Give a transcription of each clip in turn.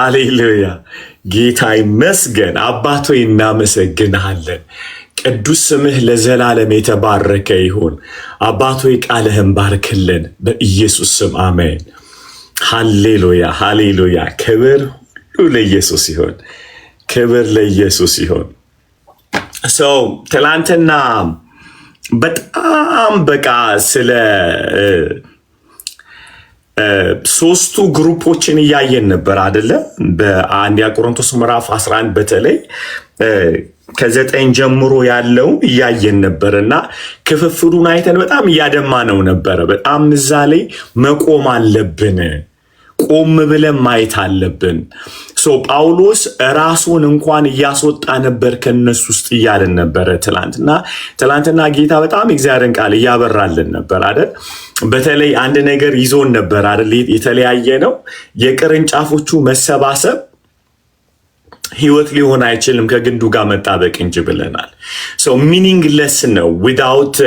ሃሌሉያ ጌታ ይመስገን። አባት ሆይ እናመሰግንሃለን። ቅዱስ ስምህ ለዘላለም የተባረከ ይሁን። አባት ሆይ ቃልህን ባርክልን በኢየሱስ ስም አሜን። ሃሌሉያ ሃሌሉያ። ክብር ሁሉ ለኢየሱስ ይሁን። ክብር ለኢየሱስ ይሁን። ሰው ትላንትና በጣም በቃ ስለ ሶስቱ ግሩፖችን እያየን ነበር አይደለ? በአንደኛ ቆሮንቶስ ምዕራፍ 11 በተለይ ከ9 ጀምሮ ያለው እያየን ነበርና ክፍፍሉን አይተን በጣም እያደማ ነው ነበረ። በጣም እዛ ላይ መቆም አለብን። ቆም ብለን ማየት አለብን። ጳውሎስ ራሱን እንኳን እያስወጣ ነበር ከነሱ ውስጥ እያለን ነበረ። ትላንትና ጌታ በጣም እግዚአብሔርን ቃል እያበራልን ነበር አይደል? በተለይ አንድ ነገር ይዞን ነበር አይደል? የተለያየ ነው። የቅርንጫፎቹ መሰባሰብ ህይወት ሊሆን አይችልም ከግንዱ ጋር መጣበቅ እንጂ ብለናል። ሚኒንግለስ ነው ዊዛውት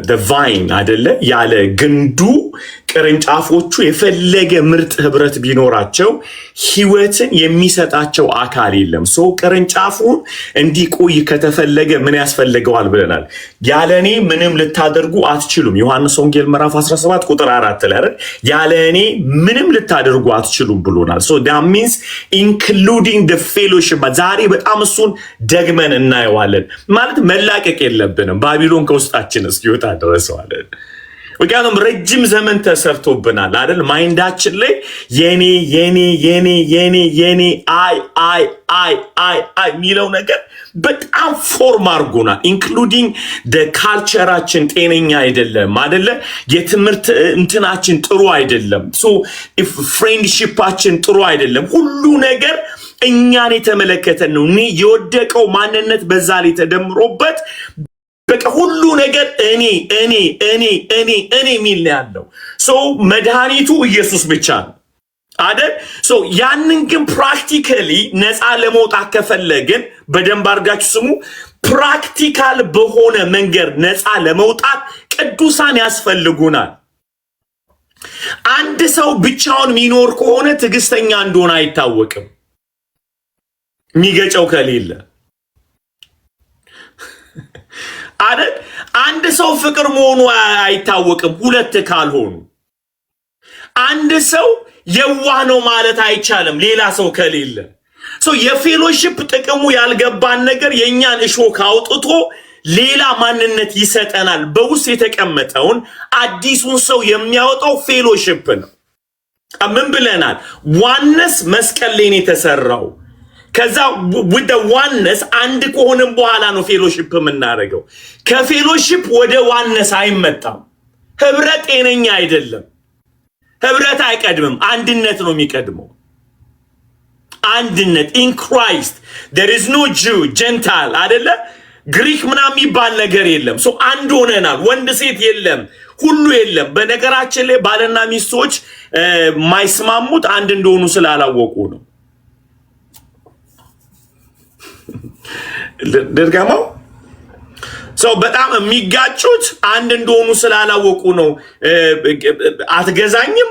the vine አይደለ? ያለ ግንዱ ቅርንጫፎቹ የፈለገ ምርጥ ህብረት ቢኖራቸው ህይወትን የሚሰጣቸው አካል የለም። ቅርንጫፉን እንዲቆይ ከተፈለገ ምን ያስፈልገዋል ብለናል? ያለኔ ምንም ልታደርጉ አትችሉም። ዮሐንስ ወንጌል ምዕራፍ 17 ቁጥር 4 ላይ አይደል? ያለኔ ምንም ልታደርጉ አትችሉም ብሎናል። that means including the fellowship። ዛሬ በጣም እሱን ደግመን እናየዋለን። ማለት መላቀቅ የለብንም። ባቢሎን ከውስጣችን እስኪወጣ ድረሰዋለን። ምክንያቱም ረጅም ዘመን ተሰርቶብናል አይደል? ማይንዳችን ላይ የኔ የኔ የኔ የኔ የኔ አይ የሚለው ነገር በጣም ፎርም አድርጎናል። ኢንክሉዲንግ ካልቸራችን ጤነኛ አይደለም አይደለ? የትምህርት እንትናችን ጥሩ አይደለም። ፍሬንድሺፓችን ጥሩ አይደለም። ሁሉ ነገር እኛን የተመለከተን ነው። የወደቀው ማንነት በዛ ላይ ተደምሮበት በቃ ሁሉ ነገር እኔ ሚል ነው ያለው። መድኃኒቱ ኢየሱስ ብቻ ነው አይደል? ያንን ግን ፕራክቲካሊ ነፃ ለመውጣት ከፈለግን በደንብ አድርጋችሁ ስሙ። ፕራክቲካል በሆነ መንገድ ነፃ ለመውጣት ቅዱሳን ያስፈልጉናል። አንድ ሰው ብቻውን ሚኖር ከሆነ ትዕግስተኛ እንደሆነ አይታወቅም፣ የሚገጨው ከሌለ አይደል? አንድ ሰው ፍቅር መሆኑ አይታወቅም ሁለት ካልሆኑ። አንድ ሰው የዋህ ነው ማለት አይቻልም ሌላ ሰው ከሌለ። የፌሎሺፕ ጥቅሙ ያልገባን ነገር የኛን እሾክ አውጥቶ ሌላ ማንነት ይሰጠናል። በውስጥ የተቀመጠውን አዲሱን ሰው የሚያወጣው ፌሎሺፕ ነው። ምን ብለናል? ዋነስ መስቀል ላይ ነው የተሰራው። ከዛ with the oneness አንድ ከሆነም በኋላ ነው ፌሎሺፕ የምናደርገው። ከፌሎሺፕ ወደ ዋነስ አይመጣም። ህብረት ጤነኛ አይደለም። ህብረት አይቀድምም፣ አንድነት ነው የሚቀድመው። አንድነት in Christ there is no Jew Gentile አይደለ? ግሪክ ምናምን የሚባል ነገር የለም። አንድ ሆነናል። ወንድ ሴት የለም፣ ሁሉ የለም። በነገራችን ላይ ባልና ሚስቶች ማይስማሙት አንድ እንደሆኑ ስላላወቁ ነው። ደርጋማው በጣም የሚጋጩት አንድ እንደሆኑ ስላላወቁ ነው። አትገዛኝም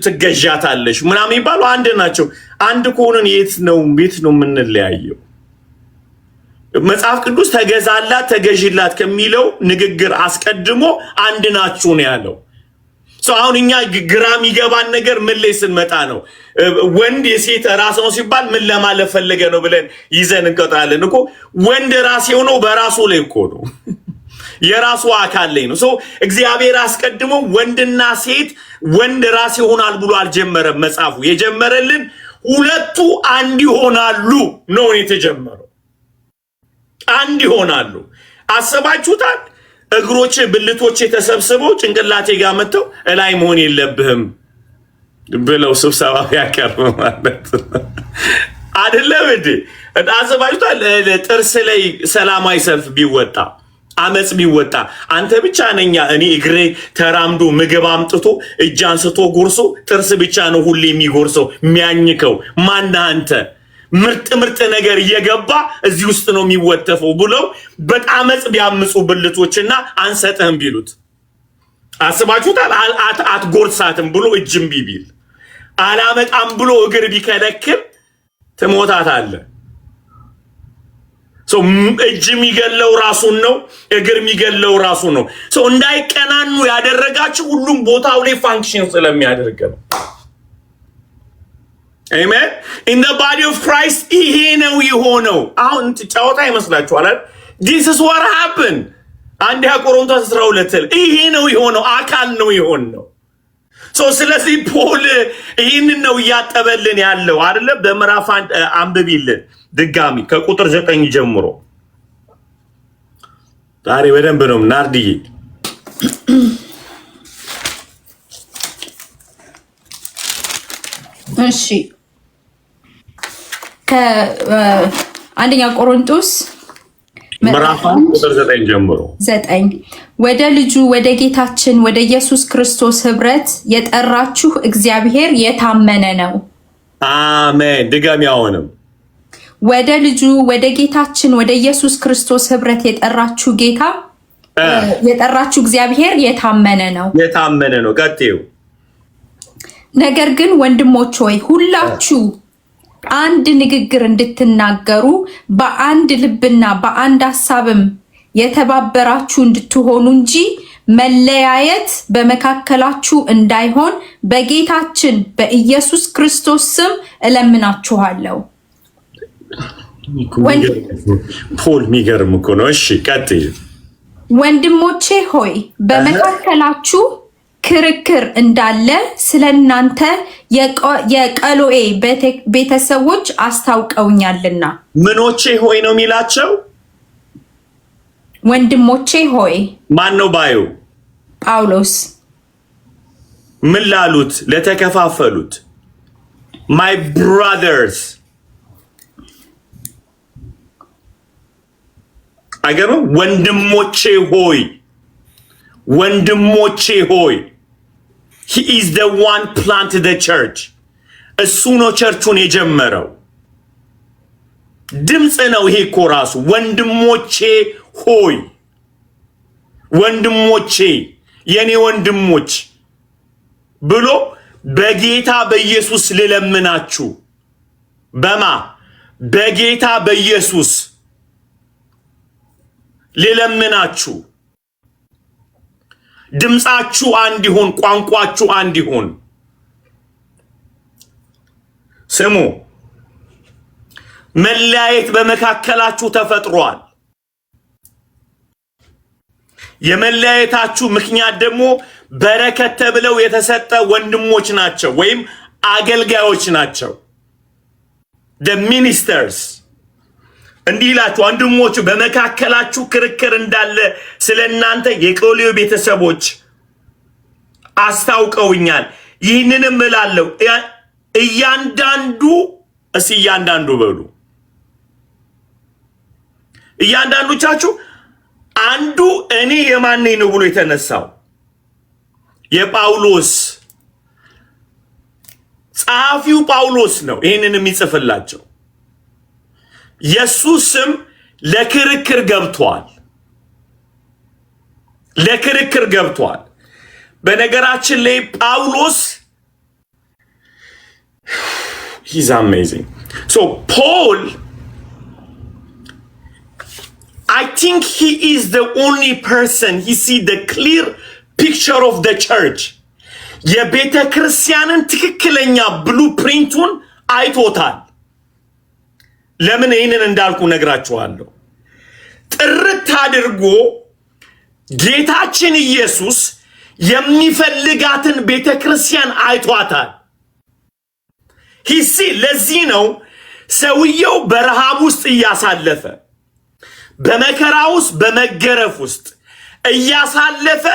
ትገዣታለሽ ምናምን ይባሉ አንድ ናቸው። አንድ ከሆነን የት ነው የምንለያየው? መጽሐፍ ቅዱስ ተገዛላት ተገዥላት ከሚለው ንግግር አስቀድሞ አንድ ናችሁ ነው ያለው። አሁን እኛ ግራ የሚገባን ነገር ምን ላይ ስንመጣ ነው? ወንድ የሴት ራስ ነው ሲባል ምን ለማለት ፈለገ ነው ብለን ይዘን እንቀጣለን እኮ። ወንድ ራስ የሆነው በራሱ ላይ እኮ ነው፣ የራሱ አካል ላይ ነው። እግዚአብሔር አስቀድሞ ወንድና ሴት ወንድ ራስ ይሆናል ብሎ አልጀመረም። መጽሐፉ የጀመረልን ሁለቱ አንድ ይሆናሉ ነው የተጀመረው። አንድ ይሆናሉ። አሰባችሁታል? እግሮች ብልቶች ተሰብስበው ጭንቅላቴ ጋር መጥተው እላይ መሆን የለብህም ብለው ስብሰባ ያቀርብ ማለት አይደለም እንዴ? አሰባችሁታል? ጥርስ ላይ ሰላማዊ ሰልፍ ቢወጣ አመጽ ቢወጣ አንተ ብቻ ነኛ እኔ እግሬ ተራምዶ ምግብ አምጥቶ እጅ አንስቶ ጎርሶ ጥርስ ብቻ ነው ሁሌ የሚጎርሰው የሚያኝከው ማን አንተ? ምርጥ ነገር እየገባ እዚህ ውስጥ ነው የሚወተፈው ብለው በጣመጽ ቢያምጹ ብልቶችና አንሰጥህም ቢሉት አስባችሁታል? አትጎርሳትም ብሎ እጅም ቢቢል አላመጣም ብሎ እግር ቢከለክል ትሞታታለህ። እጅ የሚገለው ራሱን ነው፣ እግር የሚገለው ራሱን ነው። እንዳይቀናኑ ያደረጋችሁ ሁሉም ቦታው ላይ ፋንክሽን ስለሚያደርግ ነው። አሜን። in the body of Christ ይሄ ነው የሆነው። አሁን ጫወታ ይመስላችኋል? this is what happened። አንደኛ ቆሮንቶስ 12 ይሄ ነው የሆነው፣ አካል ነው የሆነው። ስለዚህ ፖል ይህንን ነው እያጠበልን ያለው አይደለ? በምዕራፍ አንብቢልን ድጋሚ ከቁጥር 9 ጀምሮ። ዛሬ በደንብ ነው ናርዲዬ። እሺ ከአንደኛ ቆሮንቶስ ምዕራፍ 1 ቁጥር 9 ጀምሮ 9 ወደ ልጁ ወደ ጌታችን ወደ ኢየሱስ ክርስቶስ ህብረት የጠራችሁ እግዚአብሔር የታመነ ነው። አሜን። ድጋሚ አሁንም ወደ ልጁ ወደ ጌታችን ወደ ኢየሱስ ክርስቶስ ህብረት የጠራችሁ እግዚአብሔር የታመነ ነው። የታመነ ነው። ቀጥዩ። ነገር ግን ወንድሞች ሆይ ሁላችሁ አንድ ንግግር እንድትናገሩ በአንድ ልብና በአንድ ሐሳብም የተባበራችሁ እንድትሆኑ እንጂ መለያየት በመካከላችሁ እንዳይሆን በጌታችን በኢየሱስ ክርስቶስ ስም እለምናችኋለሁ። ፖል የሚገርም እኮ ነው። እሺ ቀጥይ። ወንድሞቼ ሆይ በመካከላችሁ ክርክር እንዳለ ስለናንተ የቀሎኤ ቤተሰቦች አስታውቀውኛልና። ምኖቼ ሆይ ነው የሚላቸው? ወንድሞቼ ሆይ። ማን ነው ባዩ? ጳውሎስ። ምን ላሉት? ለተከፋፈሉት my brothers። አይገርም? ወንድሞቼ ሆይ፣ ወንድሞቼ ሆይ። he is the one planted the church። እሱ ነው ቸርቹን የጀመረው። ድምፅ ነው ይሄ እኮ ራሱ። ወንድሞቼ ሆይ፣ ወንድሞቼ፣ የኔ ወንድሞች ብሎ በጌታ በኢየሱስ ልለምናችሁ። በማ በጌታ በኢየሱስ ልለምናችሁ። ድምፃችሁ አንድ ይሁን፣ ቋንቋችሁ አንድ ይሁን። ስሙ፣ መለያየት በመካከላችሁ ተፈጥሯል። የመለያየታችሁ ምክንያት ደግሞ በረከት ተብለው የተሰጠ ወንድሞች ናቸው ወይም አገልጋዮች ናቸው። the ministers እንዲህ ይላችሁ፣ ወንድሞች በመካከላችሁ ክርክር እንዳለ ስለናንተ የቀሎኤ ቤተሰቦች አስታውቀውኛል። ይህንንም እላለሁ እያንዳንዱ እያንዳንዱ በሉ፣ እያንዳንዶቻችሁ አንዱ እኔ የማን ነኝ ነው ብሎ የተነሳው የጳውሎስ ጸሐፊው ጳውሎስ ነው። ይህንን የሚጽፍላቸው የሱ ስም ለክርክር ገብቷል፣ ለክርክር ገብቷል። በነገራችን ላይ ጳውሎስ he's amazing. So Paul, I think he is the only person he see the clear picture of the church. የቤተ ክርስቲያንን ትክክለኛ ብሉፕሪንቱን አይቶታል። ለምን ይህንን እንዳልኩ ነግራችኋለሁ። ጥርት አድርጎ ጌታችን ኢየሱስ የሚፈልጋትን ቤተ ክርስቲያን አይቷታል። ሂሲ ለዚህ ነው ሰውየው በረሃብ ውስጥ እያሳለፈ በመከራ ውስጥ በመገረፍ ውስጥ እያሳለፈ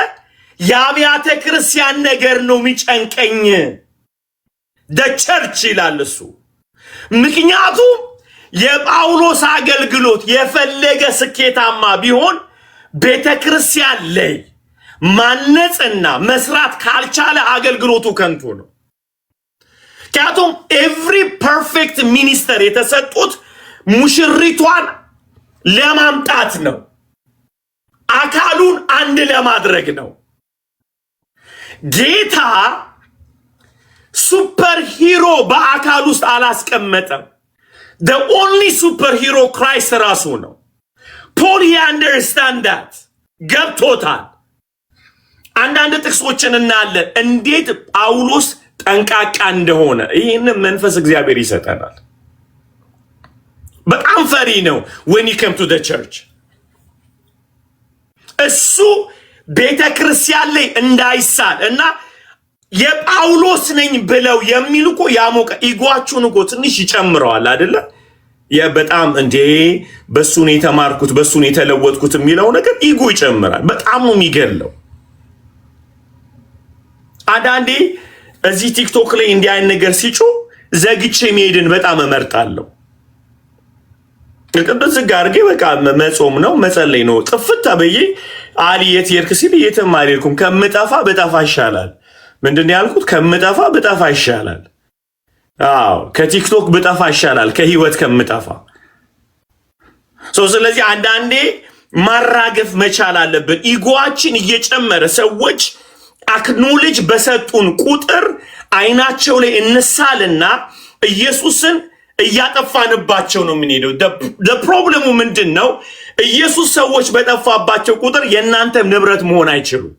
የአብያተ ክርስቲያን ነገር ነው የሚጨንቀኝ the church ይላል እሱ። ምክንያቱም የጳውሎስ አገልግሎት የፈለገ ስኬታማ ቢሆን ቤተ ክርስቲያን ላይ ማነጽና መስራት ካልቻለ አገልግሎቱ ከንቱ ነው። ምክንያቱም ኤቭሪ ፐርፌክት ሚኒስተር የተሰጡት ሙሽሪቷን ለማምጣት ነው፣ አካሉን አንድ ለማድረግ ነው። ጌታ ሱፐር ሂሮ በአካል ውስጥ አላስቀመጠም። the only superhero Christ ራሱ ነው። ፖል he understand that ገብቶታል። አንዳንድ ጥቅሶችን እናያለን እንዴት ጳውሎስ ጠንቃቃ እንደሆነ። ይህንን መንፈስ እግዚአብሔር ይሰጠናል። በጣም ፈሪ ነው when he came to the church። እሱ ቤተ ክርስቲያን ላይ እንዳይሳል እና የጳውሎስ ነኝ ብለው የሚሉ እኮ ያሞቀ ኢጓችሁን እኮ ትንሽ ይጨምረዋል አይደለ? በጣም እንዴ በሱ ነው የተማርኩት በሱ ነው የተለወጥኩት የሚለው ነገር ኢጎ ይጨምራል። በጣም ነው የሚገለው። አንዳንዴ እዚህ ቲክቶክ ላይ እንዲህ አይነት ነገር ሲጮ ዘግቼ መሄድን በጣም እመርጣለሁ። ቅዱስ ጋርጌ በቃ መጾም ነው መጸለይ ነው። ጥፍት አበዬ አሊ የት ሄድክ ሲል የትም አልሄድኩም ከምጠፋ በጠፋ ይሻላል። ምንድን ነው ያልኩት? ከምጠፋ በጠፋ ይሻላል። አዎ ከቲክቶክ በጠፋ ይሻላል ከህይወት ከምጠፋ። ስለዚህ አንዳንዴ ማራገፍ መቻል አለብን። ኢጎአችን እየጨመረ ሰዎች አክኖሌጅ በሰጡን ቁጥር አይናቸው ላይ እንሳልና ኢየሱስን እያጠፋንባቸው ነው የምንሄደው። ፕሮብለሙ ምንድን ነው? ኢየሱስ ሰዎች በጠፋባቸው ቁጥር የእናንተም ንብረት መሆን አይችሉም።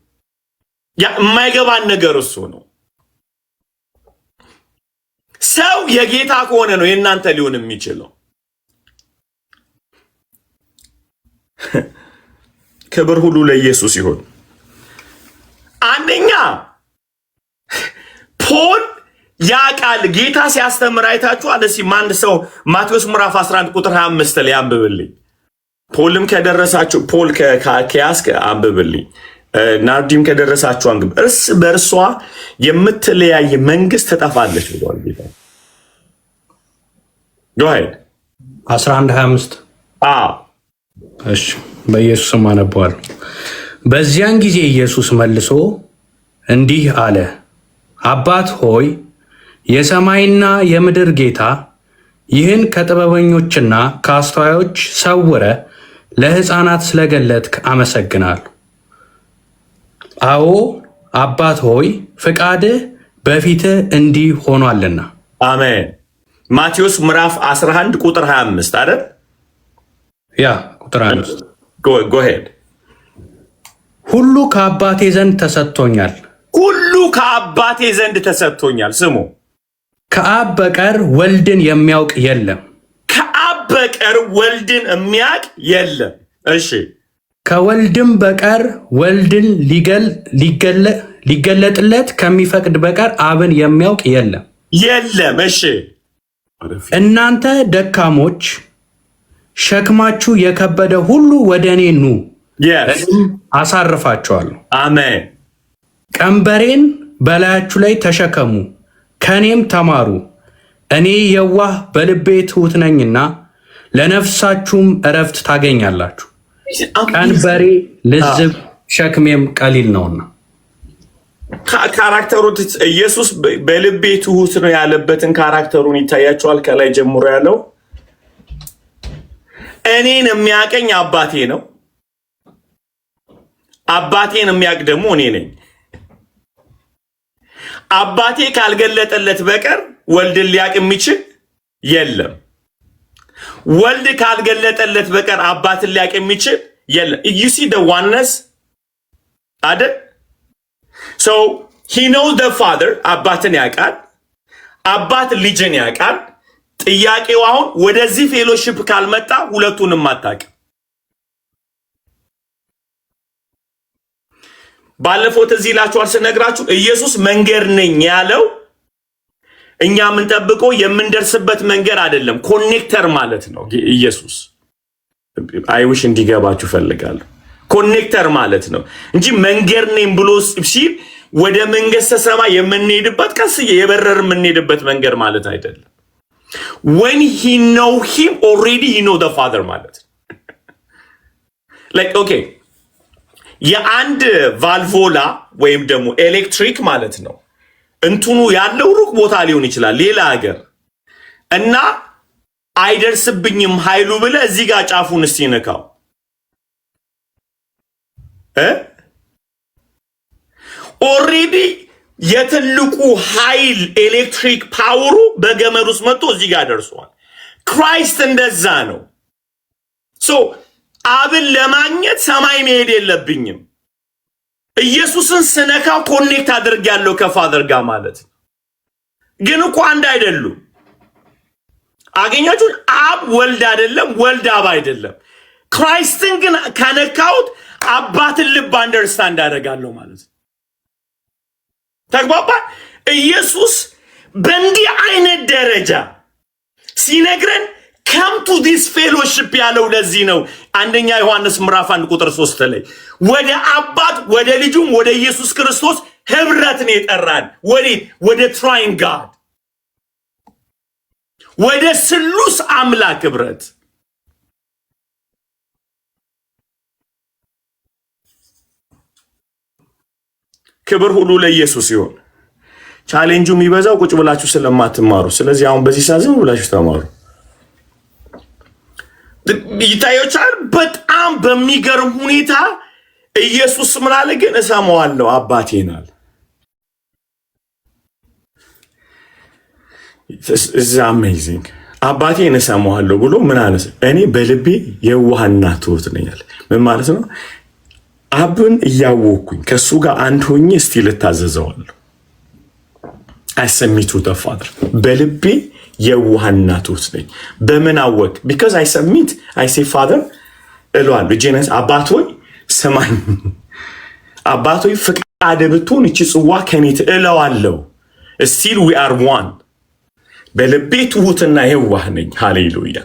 የማይገባን ነገር እሱ ነው። ሰው የጌታ ከሆነ ነው የእናንተ ሊሆን የሚችለው። ክብር ሁሉ ለኢየሱስ ይሁን። አንደኛ ፖል ያ ቃል ጌታ ሲያስተምር አይታችኋል። እስኪ ማን ሰው ማቴዎስ ምዕራፍ 11 ቁጥር 25 ላይ አንብብልኝ። ፖልም ከደረሳችሁ ፖል ከያስከ አንብብልኝ። ናርዲም ከደረሳችሁ አንግብ። እርስ በእርሷ የምትለያይ መንግስት ትጠፋለች ብሏል ጌታ። go ahead 11:25 እሺ በኢየሱስ ስም አነባዋለሁ። በዚያን ጊዜ ኢየሱስ መልሶ እንዲህ አለ፣ አባት ሆይ የሰማይና የምድር ጌታ ይህን ከጥበበኞችና ከአስተዋዮች ሰውረ ለሕፃናት ስለገለጥክ አመሰግናለሁ። አዎ አባት ሆይ ፍቃድህ በፊትህ እንዲህ ሆኗልና። አሜን። ማቴዎስ ምዕራፍ 11 ቁጥር 25 አይደል? ያ ቁጥር 25 go ahead ሁሉ ከአባቴ ዘንድ ተሰጥቶኛል። ሁሉ ከአባቴ ዘንድ ተሰጥቶኛል። ስሙ፣ ከአብ በቀር ወልድን የሚያውቅ የለም። ከአብ በቀር ወልድን የሚያውቅ የለም። እሺ፣ ከወልድም በቀር ወልድን ሊገለጥለት ከሚፈቅድ በቀር አብን የሚያውቅ የለም። እሺ፣ እናንተ ደካሞች ሸክማችሁ የከበደ ሁሉ ወደ እኔ ኑ፣ አሳርፋችኋለሁ። አሜን። ቀንበሬን በላያችሁ ላይ ተሸከሙ፣ ከኔም ተማሩ፣ እኔ የዋህ በልቤ ትሑት ነኝና ለነፍሳችሁም እረፍት ታገኛላችሁ። ቀንበሬ ልዝብ ሸክሜም ቀሊል ነውና። ካራክተሩ ኢየሱስ በልቤ ትሑት ነው ያለበትን ካራክተሩን ይታያቸዋል። ከላይ ጀምሮ ያለው እኔን የሚያቀኝ አባቴ ነው፣ አባቴን የሚያቅ ደግሞ እኔ ነኝ። አባቴ ካልገለጠለት በቀር ወልድን ሊያቅ የሚችል የለም። ወልድ ካልገለጠለት በቀር አባትን ሊያቅ የሚችል የለም። you see the oneness አይደል? so he knows the father አባትን ያውቃል፣ አባት ልጅን ያውቃል። ጥያቄው አሁን ወደዚህ ፌሎሺፕ ካልመጣ ሁለቱንም አታውቅም። ባለፈው እዚህ ላችኋል ስነግራችሁ ኢየሱስ መንገድ ነኝ ያለው እኛ የምንጠብቀው የምንደርስበት መንገድ አይደለም፣ ኮኔክተር ማለት ነው። ኢየሱስ አይውሽ እንዲገባችሁ ፈልጋለሁ። ኮኔክተር ማለት ነው እንጂ መንገድ ነኝ ብሎ ሲል ወደ መንግስተ ሰማይ የምንሄድበት ቀስዬ የበረር የምንሄድበት መንገድ ማለት አይደለም። when he know him already he know the father ማለት like okay የአንድ ቫልቮላ ወይም ደግሞ ኤሌክትሪክ ማለት ነው እንትኑ ያለው ሩቅ ቦታ ሊሆን ይችላል ሌላ ሀገር እና አይደርስብኝም ኃይሉ ብለ እዚህ ጋር ጫፉን እስቲ ነካው ኦሬዲ የትልቁ ኃይል ኤሌክትሪክ ፓወሩ በገመድ ውስጥ መጥቶ እዚህ ጋር ደርሷል። ክራይስት እንደዛ ነው። አብን ለማግኘት ሰማይ መሄድ የለብኝም። ኢየሱስን ስነካው ኮኔክት አድርጌያለሁ ከፋዘር ጋር ማለት ነው። ግን እኮ አንድ አይደሉም። አገኛችሁ? አብ ወልድ አይደለም፣ ወልድ አብ አይደለም። ክራይስትን ግን ከነካውት አባትን ልብ አንደርስታንድ አደርጋለሁ ማለት ነው። ተግባባ? ኢየሱስ በእንዲህ አይነት ደረጃ ሲነግረን come to this fellowship ያለው ለዚህ ነው። አንደኛ ዮሐንስ ምዕራፍ 1 ቁጥር 3 ላይ ወደ አባት ወደ ልጁም ወደ ኢየሱስ ክርስቶስ ህብረትን የጠራን ወደ ትራይን ጋድ ወደ ስሉስ አምላክ ህብረት። ክብር ሁሉ ለኢየሱስ ይሁን። ቻሌንጁ የሚበዛው ቁጭ ብላችሁ ስለማትማሩ፣ ስለዚህ አሁን በዚህ ሰዓት ዝም ብላችሁ ተማሩ። ይታያችኋል። በጣም በሚገርም ሁኔታ ኢየሱስ ምን አለ? ግን እሰማዋለሁ አባቴን አለ። እዚ አሜዚንግ አባቴን እሰማዋለሁ ብሎ ምን አለ? እኔ በልቤ የዋህና ትሁት ነኝ አለ። ምን ማለት ነው? አብን እያወቅኩኝ ከሱ ጋር አንድ ሆኜ እስቲ ልታዘዘዋለሁ። I submit to the Father. በልቤ የዋህና ትሁት ነኝ። በምን አወቅ? because I submit. I say Father እለዋለሁ። እጄነስ አባት ሆይ ስማኝ፣ አባት ሆይ ፍቃድ ብትሆን እቺ ጽዋ ከኔ እለዋለሁ። still we are one. በልቤ ትሁትና የዋህ ነኝ። ሃሌሉያ።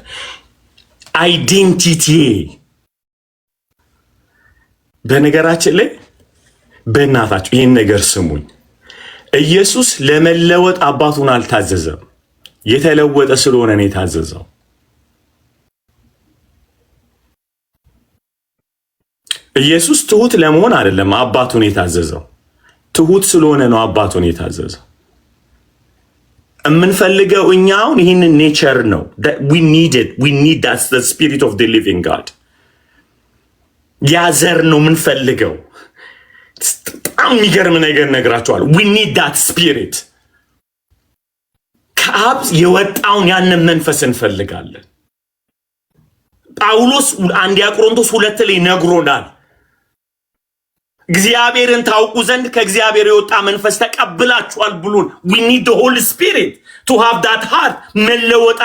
አይዴንቲቲ። በነገራችን ላይ በእናታችሁ ይህን ነገር ስሙኝ። ኢየሱስ ለመለወጥ አባቱን አልታዘዘም። የተለወጠ ስለሆነ ነው የታዘዘው። ኢየሱስ ትሁት ለመሆን አይደለም አባቱን የታዘዘው። ትሁት ስለሆነ ነው አባቱን የታዘዘው። የምንፈልገው እኛውን ይህንን ኔቸር ነው። we need it. We need that's the spirit of the living God. ያዘር ነው የምንፈልገው። በጣም የሚገርም ነገር ነግራቸዋል። we need that spirit. ከአብ የወጣውን ያንን መንፈስ እንፈልጋለን። ጳውሎስ አንደኛ ቆሮንቶስ 2 ላይ ነግሮናል። እግዚአብሔርን ታውቁ ዘንድ ከእግዚአብሔር የወጣ መንፈስ ተቀብላችኋል ብሎን we need the Holy Spirit to have that heart መለወጣ።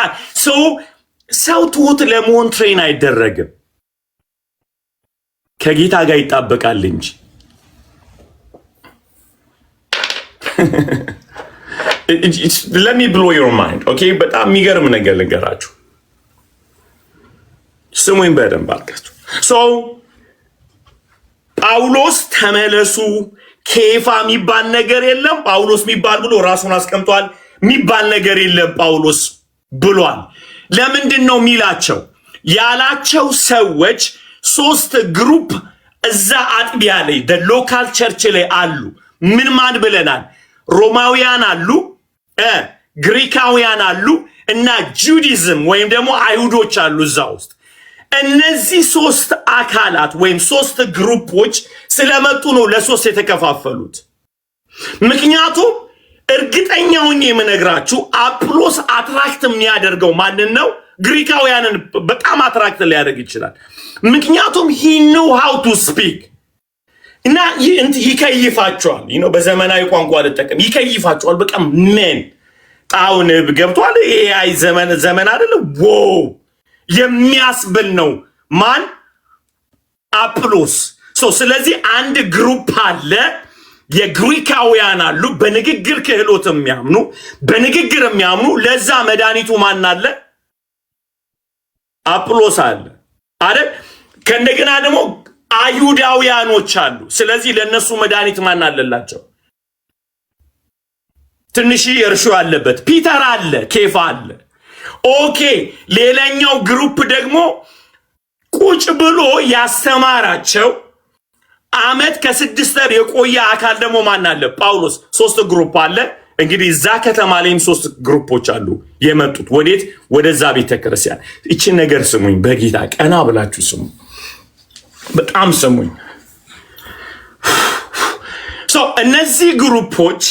ሰው ትሁት ለመሆን ትሬን አይደረግም፣ ከጌታ ጋር ይጣበቃል እንጂ። let me blow your mind, okay? በጣም የሚገርም ነገር ልንገራችሁ። ስሙኝ በደንብ አድርጋችሁ። ጳውሎስ ተመለሱ፣ ኬፋ የሚባል ነገር የለም። ጳውሎስ የሚባል ብሎ ራሱን አስቀምጧል። የሚባል ነገር የለም ጳውሎስ ብሏል። ለምንድን ነው የሚላቸው? ያላቸው ሰዎች 3 ግሩፕ እዛ አጥቢያ ላይ ሎካል ቸርች ላይ አሉ። ምን ማን ብለናል? ሮማውያን አሉ፣ ግሪካውያን አሉ እና ጁዲዝም ወይም ደግሞ አይሁዶች አሉ እዛ ውስጥ። እነዚህ 3 አካላት ወይም 3 ግሩፖች ስለመጡ ነው ለ3 የተከፋፈሉት። ምክንያቱም እርግጠኛውን የምነግራችሁ አጵሎስ አትራክት የሚያደርገው ማንን ነው? ግሪካውያንን በጣም አትራክት ሊያደርግ ይችላል። ምክንያቱም he knew how to speak እና ይከይፋቸዋል። በዘመናዊ ቋንቋ ልጠቀም፣ ይከይፋቸዋል። በቃ ምን ጣውን ገብቷል። አይ ዘመን አይደለም ዋው የሚያስብል ነው። ማን? አጵሎስ። ስለዚህ አንድ ግሩፕ አለ፣ የግሪካውያን አሉ፣ በንግግር ክህሎት የሚያምኑ፣ በንግግር የሚያምኑ። ለዛ መድኃኒቱ ማን አለ? አጵሎስ አለ አይደል? ከእንደገና ደግሞ አይሁዳውያኖች አሉ። ስለዚህ ለነሱ መድኃኒት ማን አለላቸው? ትንሽ እርሾ ያለበት ፒተር አለ፣ ኬፋ አለ። ኦኬ። ሌላኛው ግሩፕ ደግሞ ቁጭ ብሎ ያስተማራቸው አመት ከ6 ወር የቆየ አካል ደግሞ ማን አለ? ጳውሎስ። 3 ግሩፕ አለ። እንግዲህ እዛ ከተማ ላይም 3 ግሩፖች አሉ የመጡት ወዴት? ወደዛ ቤተ ክርስቲያን። እቺን ነገር ስሙኝ፣ በጌታ ቀና ብላችሁ ስሙ፣ በጣም ስሙኝ። እነዚህ ግሩፖች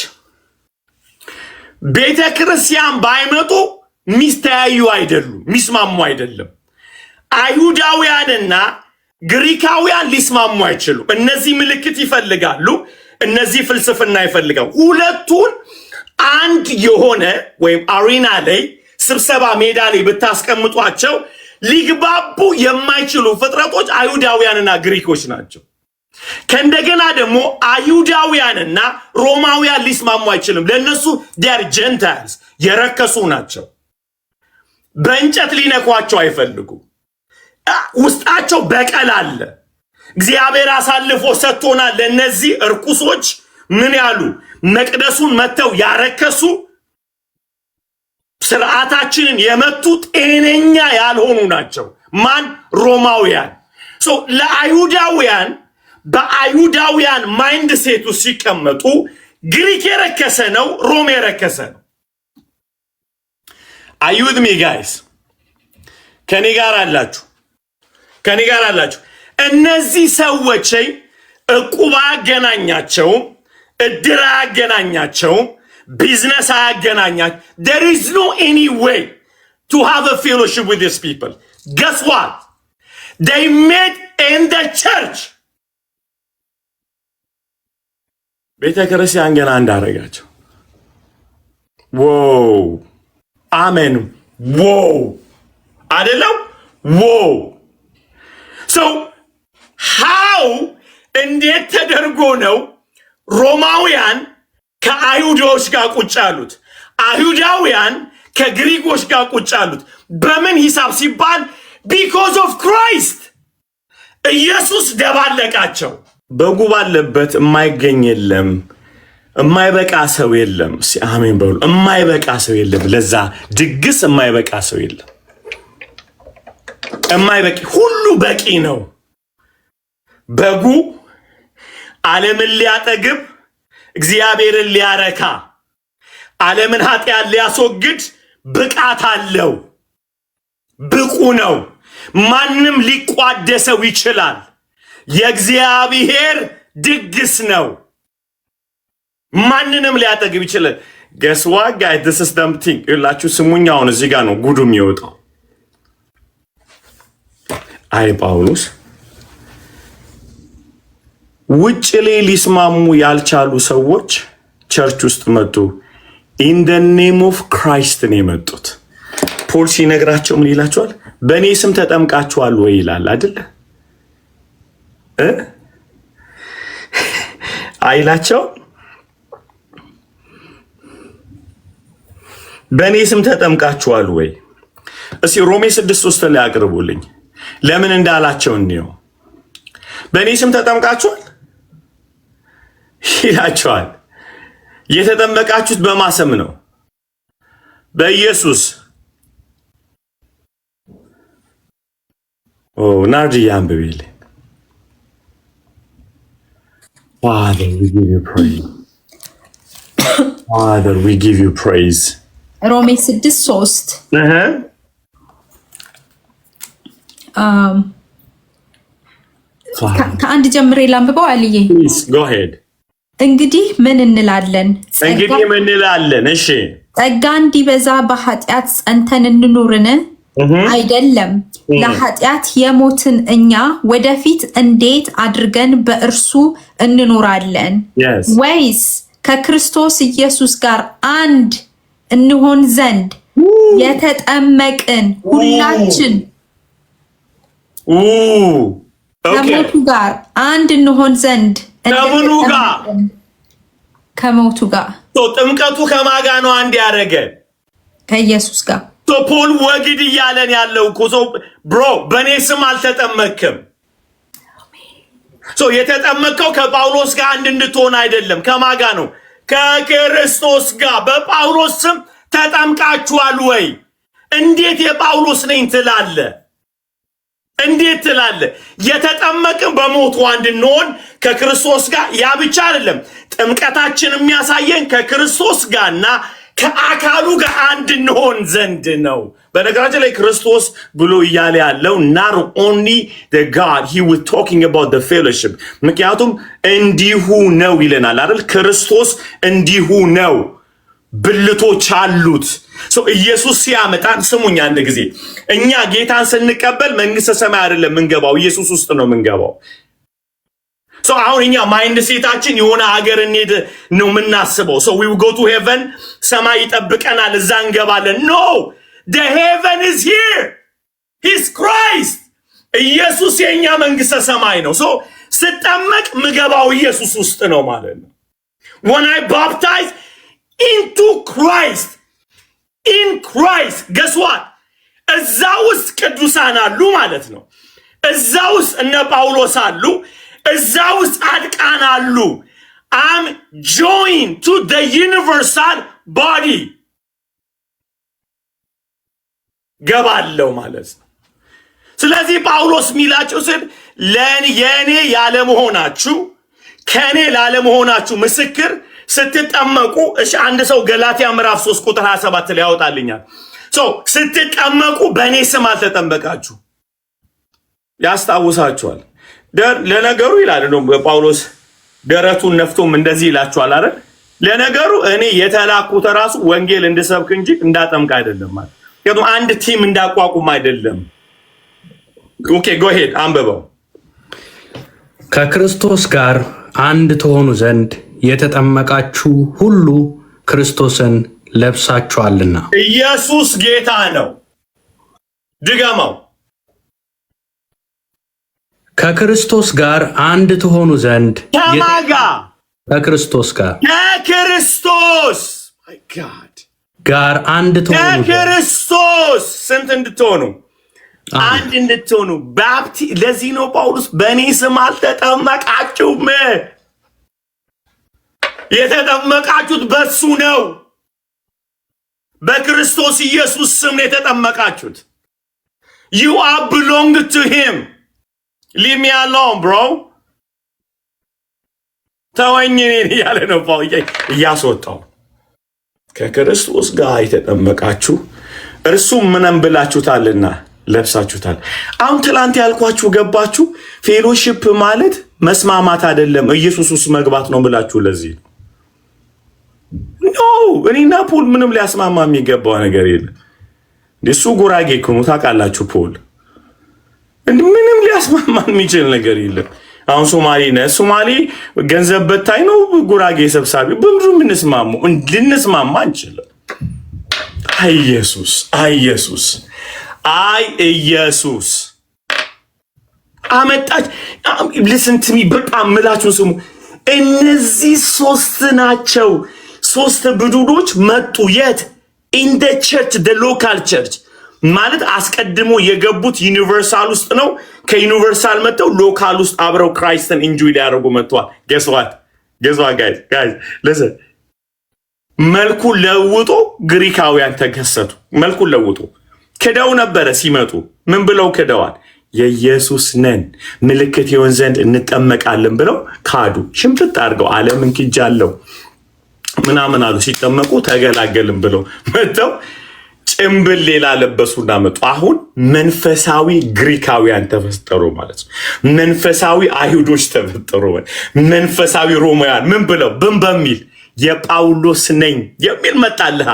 ቤተ ክርስቲያን ባይመጡ ሚስተያዩ አይደሉም፣ ሚስማሙ አይደለም። አይሁዳውያንና ግሪካውያን ሊስማሙ አይችሉም። እነዚህ ምልክት ይፈልጋሉ፣ እነዚህ ፍልስፍና ይፈልጋሉ። ሁለቱን አንድ የሆነ ወይም አሪና ላይ ስብሰባ ሜዳ ላይ ብታስቀምጧቸው ሊግባቡ የማይችሉ ፍጥረቶች አይሁዳውያንና ግሪኮች ናቸው። ከእንደገና ደግሞ አይሁዳውያንና ሮማውያን ሊስማሙ አይችልም። ለነሱ ዴር ጀንታይልስ የረከሱ ናቸው። በእንጨት ሊነኳቸው አይፈልጉም። ውስጣቸው በቀል አለ። እግዚአብሔር አሳልፎ ሰጥቶናል። ለነዚህ እርኩሶች ምን ያሉ መቅደሱን መተው ያረከሱ ስርዓታችንን የመቱ ጤነኛ ያልሆኑ ናቸው። ማን? ሮማውያን። ለአይሁዳውያን በአይሁዳውያን ማይንድ ሴቱ ሲቀመጡ ግሪክ የረከሰ ነው፣ ሮም የረከሰ ነው። አዩት ሚ ጋይስ፣ ከኔ ጋር አላችሁ? እነዚህ ሰዎች እቁብ አያገናኛቸውም፣ እድር አያገናኛቸውም፣ ቢዝነስ አያገናኛቸውም። there is no any way to have a fellowship with these people. Guess what? They met in the church. ቤተ ክርስቲያን ገና እንዳረጋቸው ዋው አሜን ዋው አይደለም ዋው how እንዴት ተደርጎ ነው ሮማውያን ከአይሁዶች ጋር ቁጭ ያሉት፣ አይሁዳውያን ከግሪኮች ጋር ቁጭ ያሉት? በምን ሂሳብ ሲባል because of Christ ኢየሱስ ደባለቃቸው። በጉ ባለበት የማይገኝ የለም፣ የማይበቃ ሰው የለም። አሜን በሉ። የማይበቃ ሰው የለም፣ ለዛ ድግስ የማይበቃ ሰው የለም። የማይበቂ ሁሉ በቂ ነው። በጉ ዓለምን ሊያጠግብ እግዚአብሔርን ሊያረካ ዓለምን ኃጢአት ሊያስወግድ ብቃት አለው፣ ብቁ ነው። ማንም ሊቋደሰው ይችላል። የእግዚአብሔር ድግስ ነው። ማንንም ሊያጠግብ ይችላል። ገስዋ ጋይ this is the thing ይላችሁ ስሙኝ። አሁን እዚህ ጋር ነው ጉዱ የሚወጣው። አይ ጳውሎስ ውጭ ላይ ሊስማሙ ያልቻሉ ሰዎች ቸርች ውስጥ መጡ። in the name of Christ ነው የመጡት። ፖል ሲነግራቸው ምን ይላቸዋል? በእኔ ስም ተጠምቃችኋል ወይ ይላል አይደል? አይላቸው? በእኔ ስም ተጠምቃችኋል ወይ? እስኪ ሮሜ 6:3 ላይ አቅርቡልኝ። ለምን እንዳላቸው እንየው። በእኔ ስም ተጠምቃችኋል ይላቸዋል። የተጠመቃችሁት በማሰም ነው? በኢየሱስ። ናርዲ አንብቤል። Father, we give you praise. Father, we give you praise. ሮሜ 6:3 ከአንድ ጀምሬ ላንብበው አልዬ። Please go ahead. እንግዲህ ምን እንላለን? እሺ ጸጋ እንዲበዛ በኃጢአት ጸንተን እንኑርን? አይደለም። ለኃጢአት የሞትን እኛ ወደፊት እንዴት አድርገን በእርሱ እንኖራለን? ወይስ ከክርስቶስ ኢየሱስ ጋር አንድ እንሆን ዘንድ የተጠመቅን ሁላችን ከሞቱ ጋር አንድ እንሆን ዘንድ ከሞቱ ጋር ጥምቀቱ ከማጋ ነው አንድ ያደረገ ከኢየሱስ ጋር። ፖል ወግድ እያለን ያለው እኮ ብሮ በእኔ ስም አልተጠመክም። የተጠመቀው ከጳውሎስ ጋር አንድ እንድትሆን አይደለም። ከማጋ ነው? ከክርስቶስ ጋር። በጳውሎስ ስም ተጠምቃችኋል ወይ? እንዴት የጳውሎስ ነኝ ትላለ? እንዴት ትላለ? የተጠመቅን በሞቱ አንድ እንሆን ከክርስቶስ ጋር። ያ ብቻ አይደለም፣ ጥምቀታችን የሚያሳየን ከክርስቶስ ጋርና ከአካሉ ጋር አንድ እንሆን ዘንድ ነው። በነገራችን ላይ ክርስቶስ ብሎ እያለ ያለው not only the God, he was talking about the fellowship። ምክንያቱም እንዲሁ ነው ይለናል አይደል? ክርስቶስ እንዲሁ ነው፣ ብልቶች አሉት። ኢየሱስ ሲያመጣን ስሙኝ አንድ ጊዜ፣ እኛ ጌታን ስንቀበል መንግስተ ሰማይ አይደለም የምንገባው፣ ኢየሱስ ውስጥ ነው የምንገባው። አሁን እኛ ማይንድ ሴታችን የሆነ ሀገር እንሄድ ነው የምናስበው። we will go to heaven፣ ሰማይ ይጠብቀናል፣ እዛ እንገባለን። no, the heaven is here, he's Christ። ኢየሱስ የኛ መንግስተ ሰማይ ነው። ስጠመቅ ምገባው ኢየሱስ ውስጥ ነው ማለት ነው። when I baptize into Christ, in Christ, guess what? እዛ ውስጥ ቅዱሳን አሉ ማለት ነው። እዛ ውስጥ እነ ጳውሎስ አሉ፣ እዛ ውስጥ ጻድቃን አሉ። I'm joined to the universal body። ገባለው ማለት ነው። ስለዚህ ጳውሎስ ሚላቸው የኔ ያለመሆናችሁ ከኔ ላለመሆናችሁ ምስክር ስትጠመቁ። እሺ አንድ ሰው ገላትያ ምዕራፍ 3 ቁጥር 27 ላይ ያወጣልኛል። ስትጠመቁ በእኔ ስም አልተጠመቃችሁ ያስታውሳችኋል። ለነገሩ ይላል ነው ጳውሎስ ደረቱን ነፍቶም እንደዚህ ይላችኋል አይደል? ለነገሩ እኔ የተላኩት ራሱ ወንጌል እንድሰብክ እንጂ እንዳጠምቅ አይደለም ማለት ነው። አንድ ቲም እንዳቋቁም አይደለም። ኦኬ ጎ ሄድ አንብበው። ከክርስቶስ ጋር አንድ ትሆኑ ዘንድ የተጠመቃችሁ ሁሉ ክርስቶስን ለብሳችኋልና። ኢየሱስ ጌታ ነው። ድገመው። ከክርስቶስ ጋር አንድ ትሆኑ ዘንድ ከማጋ ከክርስቶስ my God ጋር አንድ ትሆኑ ከክርስቶስ ስንት እንድትሆኑ? አንድ እንድትሆኑ። ለዚህ ነው ጳውሎስ በእኔ ስም አልተጠመቃችሁም። የተጠመቃችሁት በሱ ነው። በክርስቶስ ኢየሱስ ስም የተጠመቃችሁት። you are belong to him። leave me alone bro። ተወኝ ያለ ነው ጳውሎስ እያስወጣው። ከክርስቶስ ጋር የተጠመቃችሁ እርሱም ምንም ብላችሁታልና ለብሳችሁታል። አሁን ትላንት ያልኳችሁ ገባችሁ? ፌሎሺፕ ማለት መስማማት አይደለም፣ ኢየሱስ ውስጥ መግባት ነው ብላችሁ። ለዚህ ኖ እኔና ፖል ምንም ሊያስማማ የሚገባው ነገር የለም። እሱ ጉራጌ እኮ ነው ታውቃላችሁ። ፖል ምንም ሊያስማማ የሚችል ነገር የለም። አሁን ሶማሌ ነህ፣ ሶማሌ ገንዘብ በታይ ነው፣ ጉራጌ ሰብሳቢ። በምድሩ ልንስማማ አንችልም። ኢየሱስ ኢየሱስ አመጣች። ልስንትሚ በጣም ምላችሁን ስሙ። እነዚህ ሶስት ናቸው። ሶስት ብዱዶች መጡ። የት? ኢን ደ ቸርች ደ ሎካል ቸርች ማለት አስቀድሞ የገቡት ዩኒቨርሳል ውስጥ ነው። ከዩኒቨርሳል መጥተው ሎካል ውስጥ አብረው ክራይስትን ኢንጆይ ሊያደርጉ መጥተዋል። ገስዋት ጋይዝ ለሰ መልኩን ለውጦ ግሪካውያን ተከሰቱ። መልኩን ለውጦ ክደው ነበረ ሲመጡ። ምን ብለው ክደዋል? የኢየሱስ ነን ምልክት ይሆን ዘንድ እንጠመቃለን ብለው ካዱ። ሽምጥጥ አድርገው ዓለምን ክጃለው ምናምን አሉ። ሲጠመቁ ተገላገልን ብለው መጥተው ጭምብል ሌላ ለበሱና መጡ። አሁን መንፈሳዊ ግሪካውያን ተፈጠሩ ማለት ነው። መንፈሳዊ አይሁዶች ተፈጠሩ። መንፈሳዊ ሮማውያን ምን ብለው በሚል የጳውሎስ ነኝ የሚል መጣልሃ።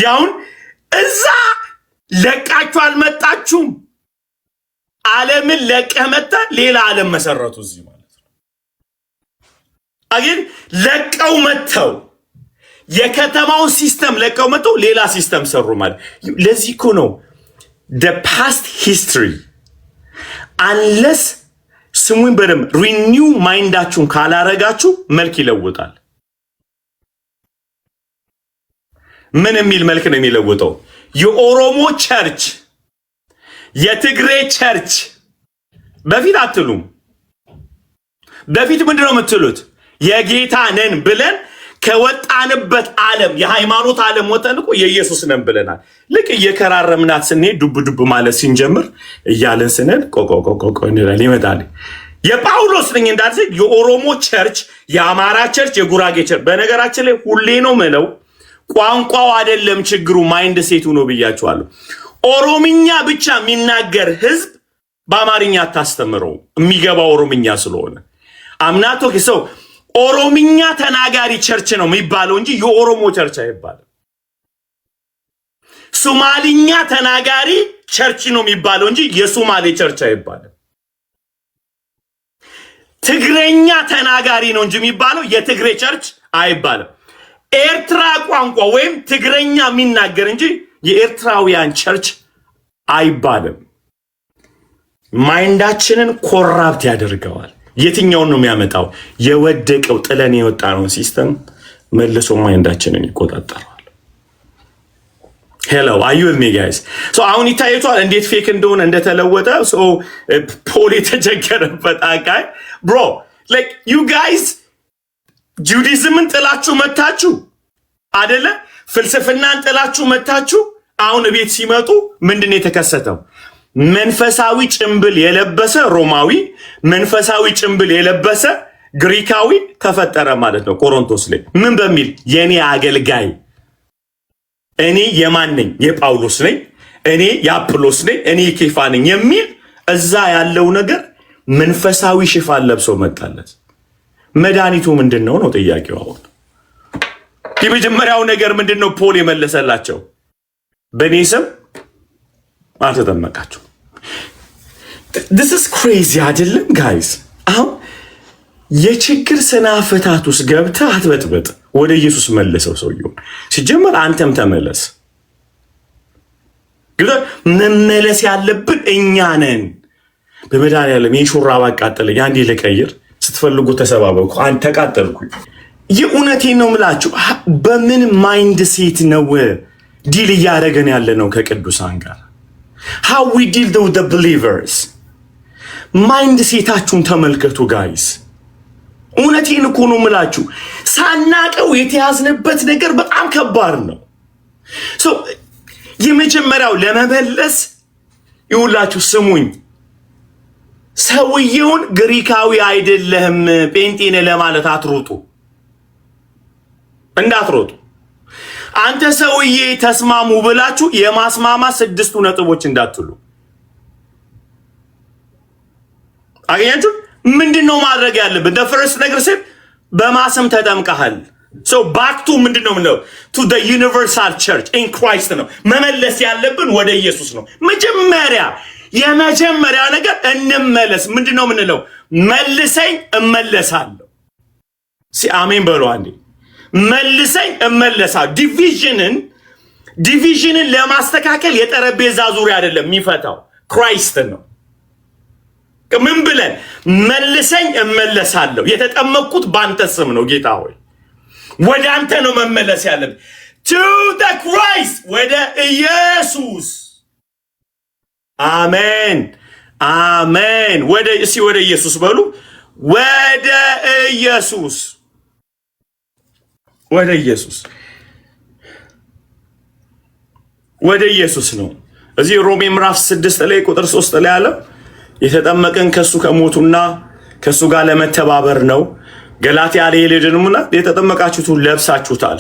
ያውን እዛ ለቃችሁ አልመጣችሁም። ዓለምን ለቀህ መጣ ሌላ ዓለም መሰረቱ እዚህ ማለት ነው። አግን ለቀው መተው የከተማውን ሲስተም ለቀው መተው ሌላ ሲስተም ሰሩ ማለት። ለዚህ እኮ ነው the past history unless ስሙን በደም renew ማይንዳችሁን ካላረጋችሁ መልክ ይለውጣል። ምን የሚል መልክ ነው የሚለውጠው? የኦሮሞ ቸርች፣ የትግሬ ቸርች በፊት አትሉም። በፊት ምንድነው የምትሉት? የጌታ ነን ብለን ከወጣንበት ዓለም የሃይማኖት ዓለም ወጣን እኮ የኢየሱስ ነን ብለናል። ልክ እየከራረምናት ስንሄድ ዱብ ዱብ ማለት ሲንጀምር እያለን ስንል ቆቆቆቆቆ እንላለን ይመጣል። የጳውሎስ ነኝ እንዳልኩ የኦሮሞ ቸርች፣ የአማራ ቸርች፣ የጉራጌ ቸርች። በነገራችን ላይ ሁሌ ነው ምለው ቋንቋው አይደለም ችግሩ፣ ማይንድ ሴቱ ነው ብያችኋለሁ። ኦሮምኛ ብቻ የሚናገር ህዝብ በአማርኛ አታስተምረው፣ የሚገባው ኦሮምኛ ስለሆነ። አምናቶ ሰው ኦሮምኛ ተናጋሪ ቸርች ነው የሚባለው እንጂ የኦሮሞ ቸርች አይባልም። ሶማሊኛ ተናጋሪ ቸርች ነው የሚባለው እንጂ የሶማሌ ቸርች አይባልም። ትግረኛ ተናጋሪ ነው እንጂ የሚባለው የትግሬ ቸርች አይባልም። ኤርትራ ቋንቋ ወይም ትግረኛ የሚናገር እንጂ የኤርትራውያን ቸርች አይባልም። ማይንዳችንን ኮራፕት ያደርገዋል። የትኛውን ነው የሚያመጣው? የወደቀው ጥለን የወጣነውን ሲስተም መልሶ ማይንዳችንን ይቆጣጠረዋል። ሄሎ አዩ ሚ ጋይስ። አሁን ይታያችኋል እንዴት ፌክ እንደሆነ እንደተለወጠ። ፖል የተቸገረበት አቃይ ብሮ ላይክ ዩ ጋይስ ጁዲዝምን ጥላችሁ መታችሁ አደለ? ፍልስፍናን ጥላችሁ መታችሁ። አሁን ቤት ሲመጡ ምንድን የተከሰተው? መንፈሳዊ ጭምብል የለበሰ ሮማዊ፣ መንፈሳዊ ጭምብል የለበሰ ግሪካዊ ተፈጠረ ማለት ነው። ቆሮንቶስ ላይ ምን በሚል የኔ አገልጋይ፣ እኔ የማን ነኝ? የጳውሎስ ነኝ፣ እኔ የአጵሎስ ነኝ፣ እኔ የኬፋ ነኝ የሚል እዛ ያለው ነገር መንፈሳዊ ሽፋን ለብሶ መጣለት። መድኃኒቱ ምንድን ነው ጥያቄው። አሁን የመጀመሪያው ነገር ምንድን ነው? ፖል የመለሰላቸው በእኔ ስም አልተጠመቃችሁ። this is crazy አይደለም ጋይስ? አሁን የችግር ስናፍታት ውስጥ ገብተህ አትበጥበጥ። ወደ ኢየሱስ መልሰው ሰውየውን። ሲጀመር አንተም ተመለስ። መመለስ ያለብን እኛ ነን። በመድኃኒዓለም የሹራብ አቃጠለኝ አንዴ ልቀይር ስትፈልጉ ተሰባበኩ። አንተ ተቃጠልኩኝ። የእውነቴን ነው የምላችሁ። በምን ማይንድ ሴት ነው ዲል እያደረገን ያለ ነው ከቅዱሳን ጋር? how we deal with the believers? ማይንድ ሴታችሁን ተመልከቱ ጋይስ። እውነቴን እኮ ነው የምላችሁ። ሳናቀው የተያዝንበት ነገር በጣም ከባድ ነው። የመጀመሪያው ለመመለስ ይውላችሁ ስሙኝ፣ ሰውየውን ግሪካዊ አይደለም ጴንጤን ለማለት አትሮጡ፣ እንዳትሮጡ። አንተ ሰውዬ ተስማሙ ብላችሁ የማስማማ 6 ነጥቦች እንዳትሉ። አገኛችሁ? ምንድነው ማድረግ ያለብን? the first ነገር ሲል በማሰም ተጠምቀሃል። back to ምንድነው ነው? to the universal church in Christ ነው መመለስ ያለብን፣ ወደ ኢየሱስ ነው። የመጀመሪያ ነገር እንመለስ። ምንድነው ምንለው? መልሰኝ እመለሳለሁ። አሜን በሉ አንዴ። መልሰኝ እመለሳለሁ። ዲቪዥንን ለማስተካከል የጠረጴዛ ዙሪያ አይደለም የሚፈታው፣ ክራይስት ነው። ምን ብለን መልሰኝ እመለሳለሁ። የተጠመቅኩት ባንተ ስም ነው ጌታ ሆይ፣ ወደ አንተ ነው መመለስ ያለብን። to the Christ፣ ወደ ኢየሱስ። አሜን አሜን። ወደ ኢየሱስ በሉ። ወደ ኢየሱስ፣ ወደ ኢየሱስ፣ ወደ ኢየሱስ ነው። እዚህ ሮሜ ምዕራፍ 6 ላይ ቁጥር 3 ላይ አለ የተጠመቀን ከሱ ከሞቱና ከሱ ጋር ለመተባበር ነው። ገላትያ ላይ ሄደንምና የተጠመቃችሁትን ለብሳችሁታል።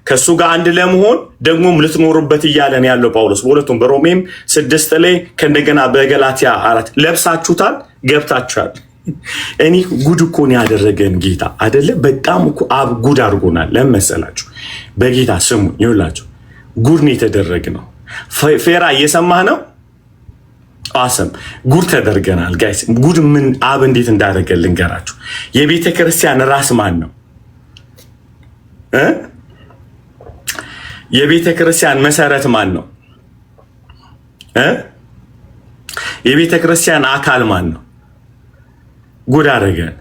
ከሱ ጋር አንድ ለመሆን ደግሞም ልትኖሩበት እያለን ያለው ጳውሎስ በሁለቱም በሮሜም 6 ላይ ከእንደገና በገላትያ 4 ለብሳችሁታል፣ ገብታችኋል። እኔ ጉድ እኮ ነው ያደረገን ጌታ አይደለ? በጣም እኮ አብ ጉድ አድርጎናል። ለመሰላችሁ በጌታ ስሙ ይውላችሁ፣ ጉድ ነው የተደረግነው። ፌራ እየሰማህ ነው? አሰም ጉድ ተደርገናል ጋይስ። ጉድ ምን አብ እንዴት እንዳደረገልን ልንገራችሁ። የቤተ ክርስቲያን ራስ ማን ነው? የቤተ ክርስቲያን መሰረት ማን ነው? የቤተ ክርስቲያን አካል ማን ነው? ጉድ አደረገን።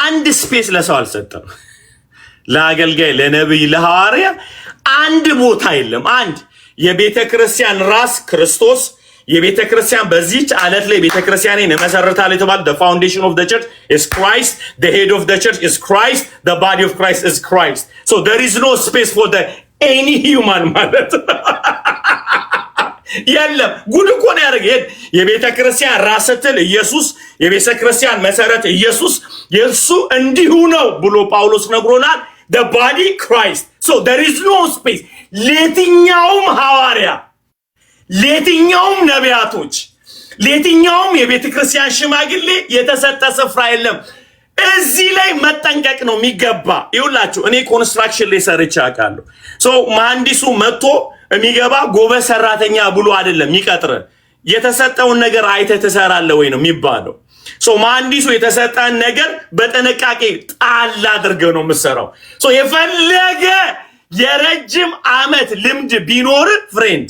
አንድ ስፔስ ለሰው አልሰጠም። ለአገልጋይ፣ ለነብይ፣ ለሐዋርያ አንድ ቦታ የለም። አንድ የቤተ ክርስቲያን ራስ ክርስቶስ፣ የቤተ ክርስቲያን በዚህች አለት ላይ ቤተ ክርስቲያንን መሰረታል የተባለ the foundation of the church is Christ, the head of the church is Christ, the body of Christ is Christ. So there is no space for the any human ማለት የለም። ጉድ እኮ ነው ያደረገ። የቤተ ክርስቲያን ራስ ስትል ኢየሱስ፣ የቤተ ክርስቲያን መሰረት ኢየሱስ፣ የሱ እንዲሁ ነው ብሎ ጳውሎስ ነግሮናል። the body Christ So there is no space. ለየትኛውም ሐዋርያ፣ ለየትኛውም ነቢያቶች፣ ለየትኛውም የቤተ ክርስቲያን ሽማግሌ የተሰጠ ስፍራ የለም። እዚህ ላይ መጠንቀቅ ነው የሚገባ። ይኸውላችሁ እኔ ኮንስትራክሽን ላይ ሰርቼ አውቃለሁ። መሐንዲሱ መጥቶ የሚገባ ጎበዝ ሰራተኛ ብሎ አይደለም የሚቀጥር። የተሰጠውን ነገር አይተህ ትሰራለህ ወይ ነው የሚባለው። መሐንዲሱ የተሰጠን ነገር በጥንቃቄ ጣል አድርገህ ነው የምትሰራው። የፈለገ የረጅም ዓመት ልምድ ቢኖር ፍሬንድ፣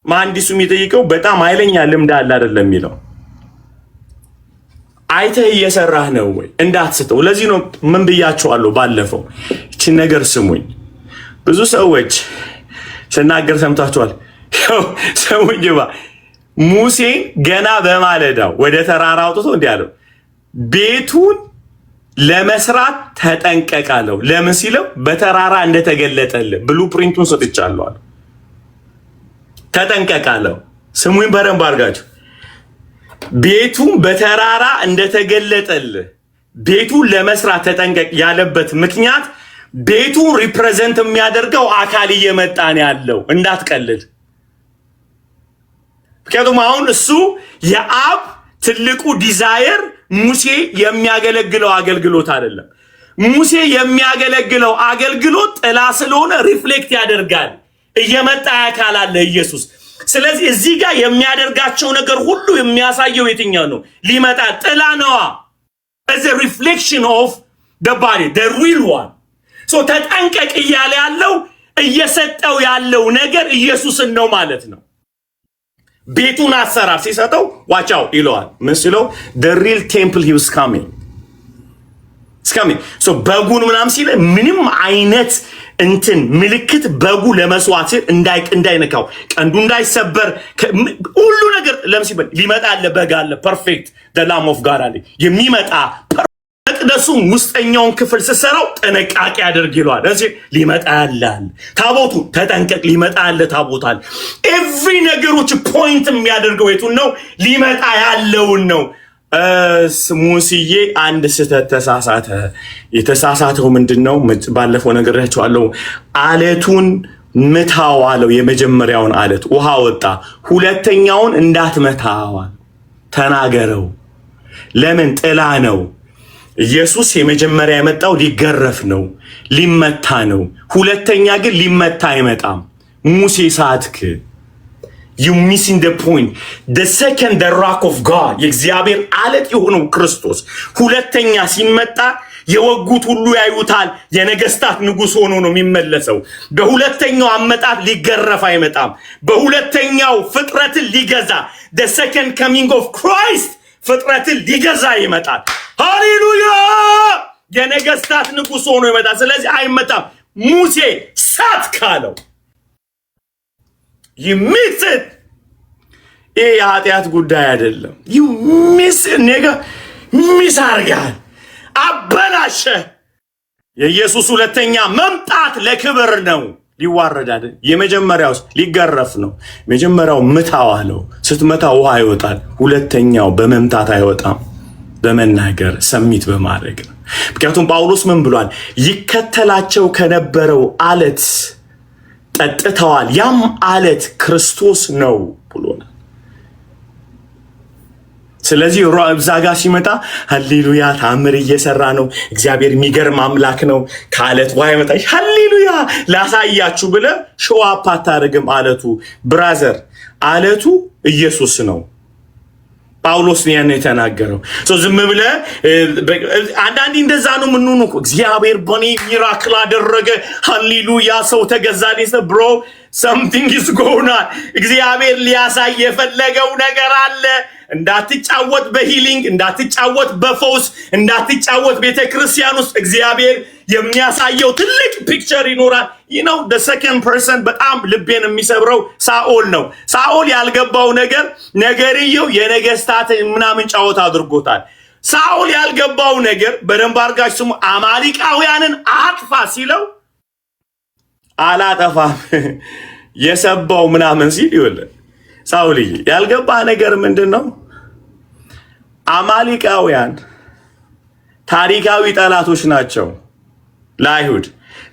መሐንዲሱ የሚጠይቀው በጣም ኃይለኛ ልምድ አለ አይደለም የሚለው አይተህ እየሰራህ ነው ወይ እንዳትስተው። ለዚህ ነው ምን ብያችኋለሁ ባለፈው። እቺን ነገር ስሙኝ። ብዙ ሰዎች ስናገር ሰምታችኋል። ሰሙኝ ባ ሙሴን ገና በማለዳው ወደ ተራራ አውጥቶ እንዲህ አለው፣ ቤቱን ለመስራት ተጠንቀቃለሁ። ለምን ሲለው በተራራ እንደተገለጠልህ ብሉ ፕሪንቱን ሰጥቻለሁ አለ። ተጠንቀቃለሁ። ስሙኝ በደንብ አድርጋችሁ። ቤቱን በተራራ እንደተገለጠልህ ቤቱን ለመስራት ተጠንቀቅ ያለበት ምክንያት ቤቱን ሪፕሬዘንት የሚያደርገው አካል እየመጣ ነው ያለው፣ እንዳትቀልድ። ምክንያቱም አሁን እሱ የአብ ትልቁ ዲዛየር ሙሴ የሚያገለግለው አገልግሎት አይደለም። ሙሴ የሚያገለግለው አገልግሎት ጥላ ስለሆነ ሪፍሌክት ያደርጋል። እየመጣ አካል አለ ኢየሱስ። ስለዚህ እዚህ ጋር የሚያደርጋቸው ነገር ሁሉ የሚያሳየው የትኛው ነው? ሊመጣ ጥላ ነዋ። as a reflection of the body, the real one. ተጠንቀቅ እያለ ያለው እየሰጠው ያለው ነገር ኢየሱስን ነው ማለት ነው። ቤቱን አሰራር ሲሰጠው ዋቻው ይለዋል። ምን ሲለው the real temple he was coming. በጉን ምናምን ሲለ ምንም አይነት እንትን ምልክት በጉ ለመስዋዕት እንዳይነካው ቀንዱ እንዳይሰበር ሁሉ ነገር ለምሲበል ሊመጣ አለ። በግ አለ ፐርፌክት the lamb of God አለ የሚመጣ መቅደሱን ውስጠኛውን ክፍል ሲሰራው ጥንቃቄ አድርግ ይለዋል። እዚህ ሊመጣ ያላል ታቦቱ ተጠንቀቅ፣ ሊመጣ ያለ ታቦታል። ኤቭሪ ነገሮች ፖይንት የሚያደርገው የቱን ነው? ሊመጣ ያለውን ነው። ሙሴዬ አንድ ስህተት ተሳሳተ። የተሳሳተው ምንድነው? ባለፈው ነገራችኋለሁ። አለቱን ምታው አለው። የመጀመሪያውን አለት ውሃ ወጣ። ሁለተኛውን እንዳትመታው ተናገረው። ለምን? ጥላ ነው። ኢየሱስ የመጀመሪያ የመጣው ሊገረፍ ነው፣ ሊመታ ነው። ሁለተኛ ግን ሊመታ አይመጣም። ሙሴ ሳትክ you missing the point. The second the rock of God, የእግዚአብሔር አለት የሆነው ክርስቶስ ሁለተኛ ሲመጣ የወጉት ሁሉ ያዩታል። የነገስታት ንጉስ ሆኖ ነው የሚመለሰው። በሁለተኛው አመጣት ሊገረፍ አይመጣም። በሁለተኛው ፍጥረትን ሊገዛ the second coming of Christ ፍጥረትን ሊገዛ ይመጣል። ሃሌሉያ! የነገስታት ንጉስ ሆኖ ይመጣል። ስለዚህ አይመጣም። ሙሴ ሳት ካለው ይምጽ ይሄ የኃጢአት ጉዳይ አይደለም። ይምጽ ነገ ሚሳርጋል አበላሸ። የኢየሱስ ሁለተኛ መምጣት ለክብር ነው፣ ሊዋረድ አይደል። የመጀመሪያውስ ሊገረፍ ነው። የመጀመሪያው ምታው አለው። ስትመታው ውሃ ይወጣል። ሁለተኛው በመምታት አይወጣም፣ በመናገር ሰሚት በማድረግ ነው። ምክንያቱም ጳውሎስ ምን ብሏል? ይከተላቸው ከነበረው አለት ጠጥተዋል፣ ያም አለት ክርስቶስ ነው ብሎናል። ስለዚህ እዛ ጋር ሲመጣ ሃሌሉያ ታምር እየሰራ ነው፣ እግዚአብሔር የሚገርም አምላክ ነው፣ ከአለት ውሃ ይመጣል፣ ሃሌሉያ ላሳያችሁ ብለህ ሾው አፕ አታደርግም። አለቱ ብራዘር፣ አለቱ ኢየሱስ ነው። ጳውሎስ ነው ያን የተናገረው። ዝም ብለህ አንዳንዴ እንደዛ ነው ምንሆነው እኮ እግዚአብሔር በኔ ሚራክል አደረገ፣ ሃሌሉያ ሰው ተገዛልኝ። ብሮ something is going on። እግዚአብሔር ሊያሳይ የፈለገው ነገር አለ። እንዳትጫወት በሂሊንግ፣ እንዳትጫወት በፈውስ፣ እንዳትጫወት ቤተክርስቲያን ውስጥ እግዚአብሔር የሚያሳየው ትልቅ ፒክቸር ይኖራል። ነው the second person በጣም ልቤን የሚሰብረው ሳኦል ነው። ሳኦል ያልገባው ነገር ነገርየው የነገስታት ምናምን ጫወት አድርጎታል። ሳኦል ያልገባው ነገር በደንብ አድርጋችሁ ስሙ። አማሊቃውያንን አጥፋ ሲለው አላጠፋም የሰባው ምናምን ሲል ይወለ ሳኦልዬ ያልገባ ነገር ምንድነው? አማሊቃውያን ታሪካዊ ጠላቶች ናቸው ለአይሁድ።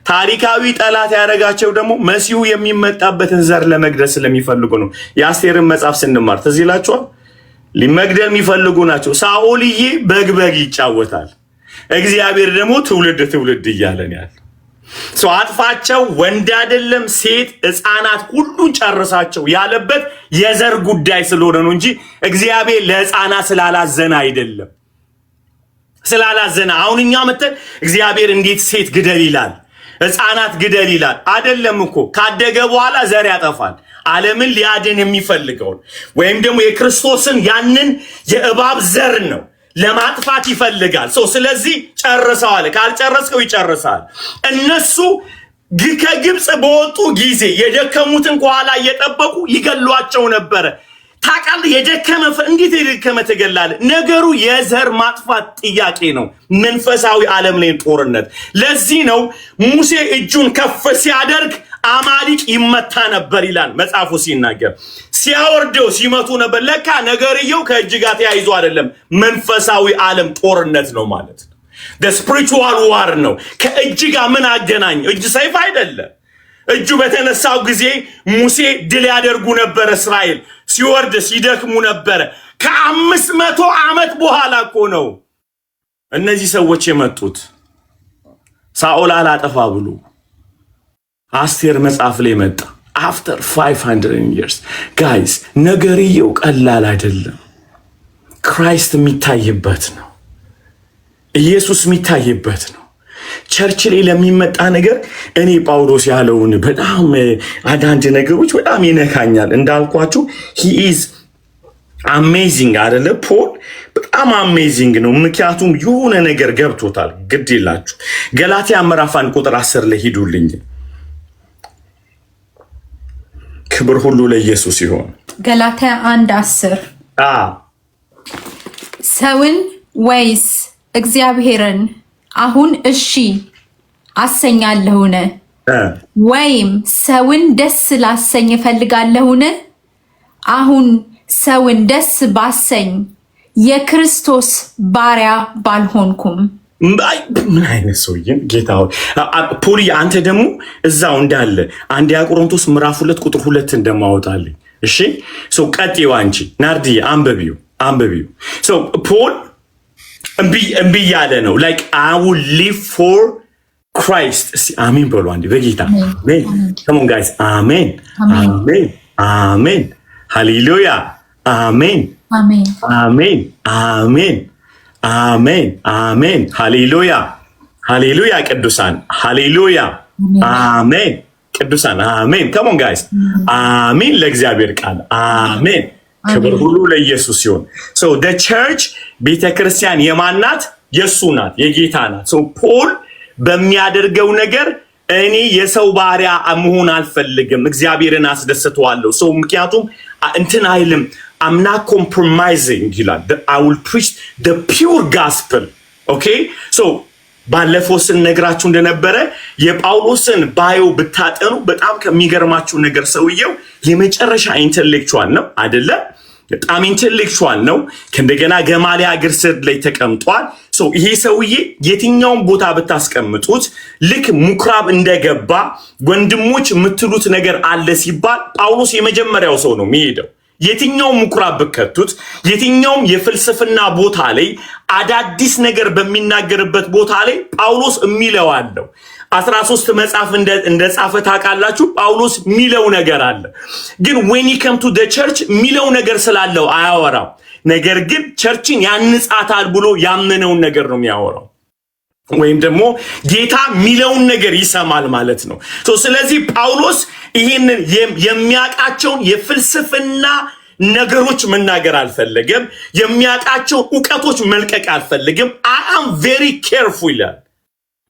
ታሪካዊ ጠላት ያደረጋቸው ደግሞ መሲሁ የሚመጣበትን ዘር ለመግደል ስለሚፈልጉ ነው። የአስቴርን መጽሐፍ ስንማር ትዝ ይላችኋል። ሊመግደል የሚፈልጉ ናቸው። ሳኦልዬ በግ ይጫወታል፣ እግዚአብሔር ደግሞ ትውልድ እያለን ያለ ሰው አጥፋቸው፣ ወንድ አይደለም ሴት ሕፃናት ሁሉ ጨርሳቸው ያለበት የዘር ጉዳይ ስለሆነ ነው እንጂ እግዚአብሔር ለሕፃናት ስላላዘነ አይደለም። ስላላዘነ አሁን እኛ መተን እግዚአብሔር እንዴት ሴት ግደል ይላል፣ ሕፃናት ግደል ይላል? አይደለም እኮ ካደገ በኋላ ዘር ያጠፋል። ዓለምን ሊያድን የሚፈልገውን ወይም ደግሞ የክርስቶስን ያንን የእባብ ዘር ነው ለማጥፋት ይፈልጋል። ስለዚህ ጨርሰዋል። ካልጨረስከው ይጨርሳል። እነሱ ከግብፅ በወጡ ጊዜ የደከሙትን ከኋላ እየጠበቁ ይገሏቸው ነበረ። ታውቃለህ? እንዴት የደከመ ትገላለህ? ነገሩ የዘር ማጥፋት ጥያቄ ነው። መንፈሳዊ ዓለም ላይ ጦርነት። ለዚህ ነው ሙሴ እጁን ከፍ ሲያደርግ አማሊቅ ይመታ ነበር ይላል መጽሐፉ ሲናገር። ሲያወርደው ሲመቱ ነበር። ለካ ነገርየው ከእጅ ጋር ተያይዞ አይደለም፣ መንፈሳዊ ዓለም ጦርነት ነው ማለት ነው። the spiritual war ነው። ከእጅ ጋር ምን አገናኝ? እጅ ሰይፍ አይደለም። እጁ በተነሳው ጊዜ ሙሴ ድል ያደርጉ ነበር። እስራኤል ሲወርድ ሲደክሙ ነበር። ከ500 ዓመት በኋላ እኮ ነው እነዚህ ሰዎች የመጡት። ሳኦል አላጠፋ ብሎ አስቴር መጽሐፍ ላይ መጣ። after 500 years guys ነገርየው ቀላል አይደለም። ክራይስት የሚታይበት ነው። ኢየሱስ የሚታይበት ነው። ቸርች ላይ ለሚመጣ ነገር እኔ ጳውሎስ ያለውን በጣም አንዳንድ ነገሮች በጣም ይነካኛል። እንዳልኳችሁ he is amazing አይደለ? ፖል በጣም አሜዚንግ ነው። ምክንያቱም የሆነ ነገር ገብቶታል። ግድ ይላችሁ ገላትያ ምዕራፍ 1 ቁጥር 10 ላይ ሂዱልኝ። ክብር ሁሉ ለኢየሱስ ይሁን። ገላትያ 1:10 ሰውን ወይስ እግዚአብሔርን አሁን እሺ አሰኛለሁን? ወይም ሰውን ደስ ላሰኝ እፈልጋለሁን? አሁን ሰውን ደስ ባሰኝ የክርስቶስ ባሪያ ባልሆንኩም። ምን አይነት ሰውዬ ጌታ ሆይ! ፖሊ አንተ ደግሞ እዛው እንዳለ አንደኛ ቆሮንቶስ ምዕራፍ 2 ቁጥር 2 እንደማወጣልኝ። እሺ ቀጥይው አንቺ ናርዲ አንበቢው ፖል እምቢ ያለ ነው። like I will live for Christ። አሜን በሉ አንዴ በጌታ አሜን። come on guys አሜን አሜን አሜን ሃሌሉያ አሜን አሜን አሜን አሜን አሜን አሜን ሃሌሉያ ሃሌሉያ ቅዱሳን ሃሌሉያ አሜን ቅዱሳን አሜን። come on guys አሜን ለእግዚአብሔር ቃል አሜን። ክብር ሁሉ ለኢየሱስ ይሁን። so the church ቤተክርስቲያን የማናት? የሱ ናት፣ የጌታ ናት። so ፖል በሚያደርገው ነገር እኔ የሰው ባሪያ መሆን አልፈልግም፣ እግዚአብሔርን አስደስተዋለሁ። so ምክንያቱም እንትን አይልም I'm not compromising ይላል። I will preach the pure gospel. okay so ባለፈው ስንነግራችሁ እንደነበረ የጳውሎስን ባዮ ብታጠኑ በጣም ከሚገርማችሁ ነገር ሰውየው የመጨረሻ ኢንተሌክቹዋል ነው አይደለ? በጣም ኢንተሌክቹዋል ነው። ከእንደገና ገማሊያ እግር ስር ላይ ተቀምጧል። ይሄ ሰውዬ የትኛውን ቦታ ብታስቀምጡት ልክ ምኩራብ እንደገባ ወንድሞች የምትሉት ነገር አለ ሲባል ጳውሎስ የመጀመሪያው ሰው ነው የሚሄደው። የትኛውም ምኩራብ ብከቱት፣ የትኛውም የፍልስፍና ቦታ ላይ አዳዲስ ነገር በሚናገርበት ቦታ ላይ ጳውሎስ የሚለው አለው። 13 መጽሐፍ እንደጻፈ ታውቃላችሁ። ጳውሎስ የሚለው ነገር አለ። ግን when he come to the church የሚለው ነገር ስላለው አያወራም። ነገር ግን ቸርችን ያንጻታል ብሎ ያመነውን ነገር ነው የሚያወራው። ወይም ደግሞ ጌታ የሚለውን ነገር ይሰማል ማለት ነው። ስለዚህ ጳውሎስ ይሄንን የሚያቃቸውን የፍልስፍና ነገሮች መናገር አልፈለገም። የሚያቃቸውን ዕውቀቶች መልቀቅ አልፈለገም። I am very careful ይላል።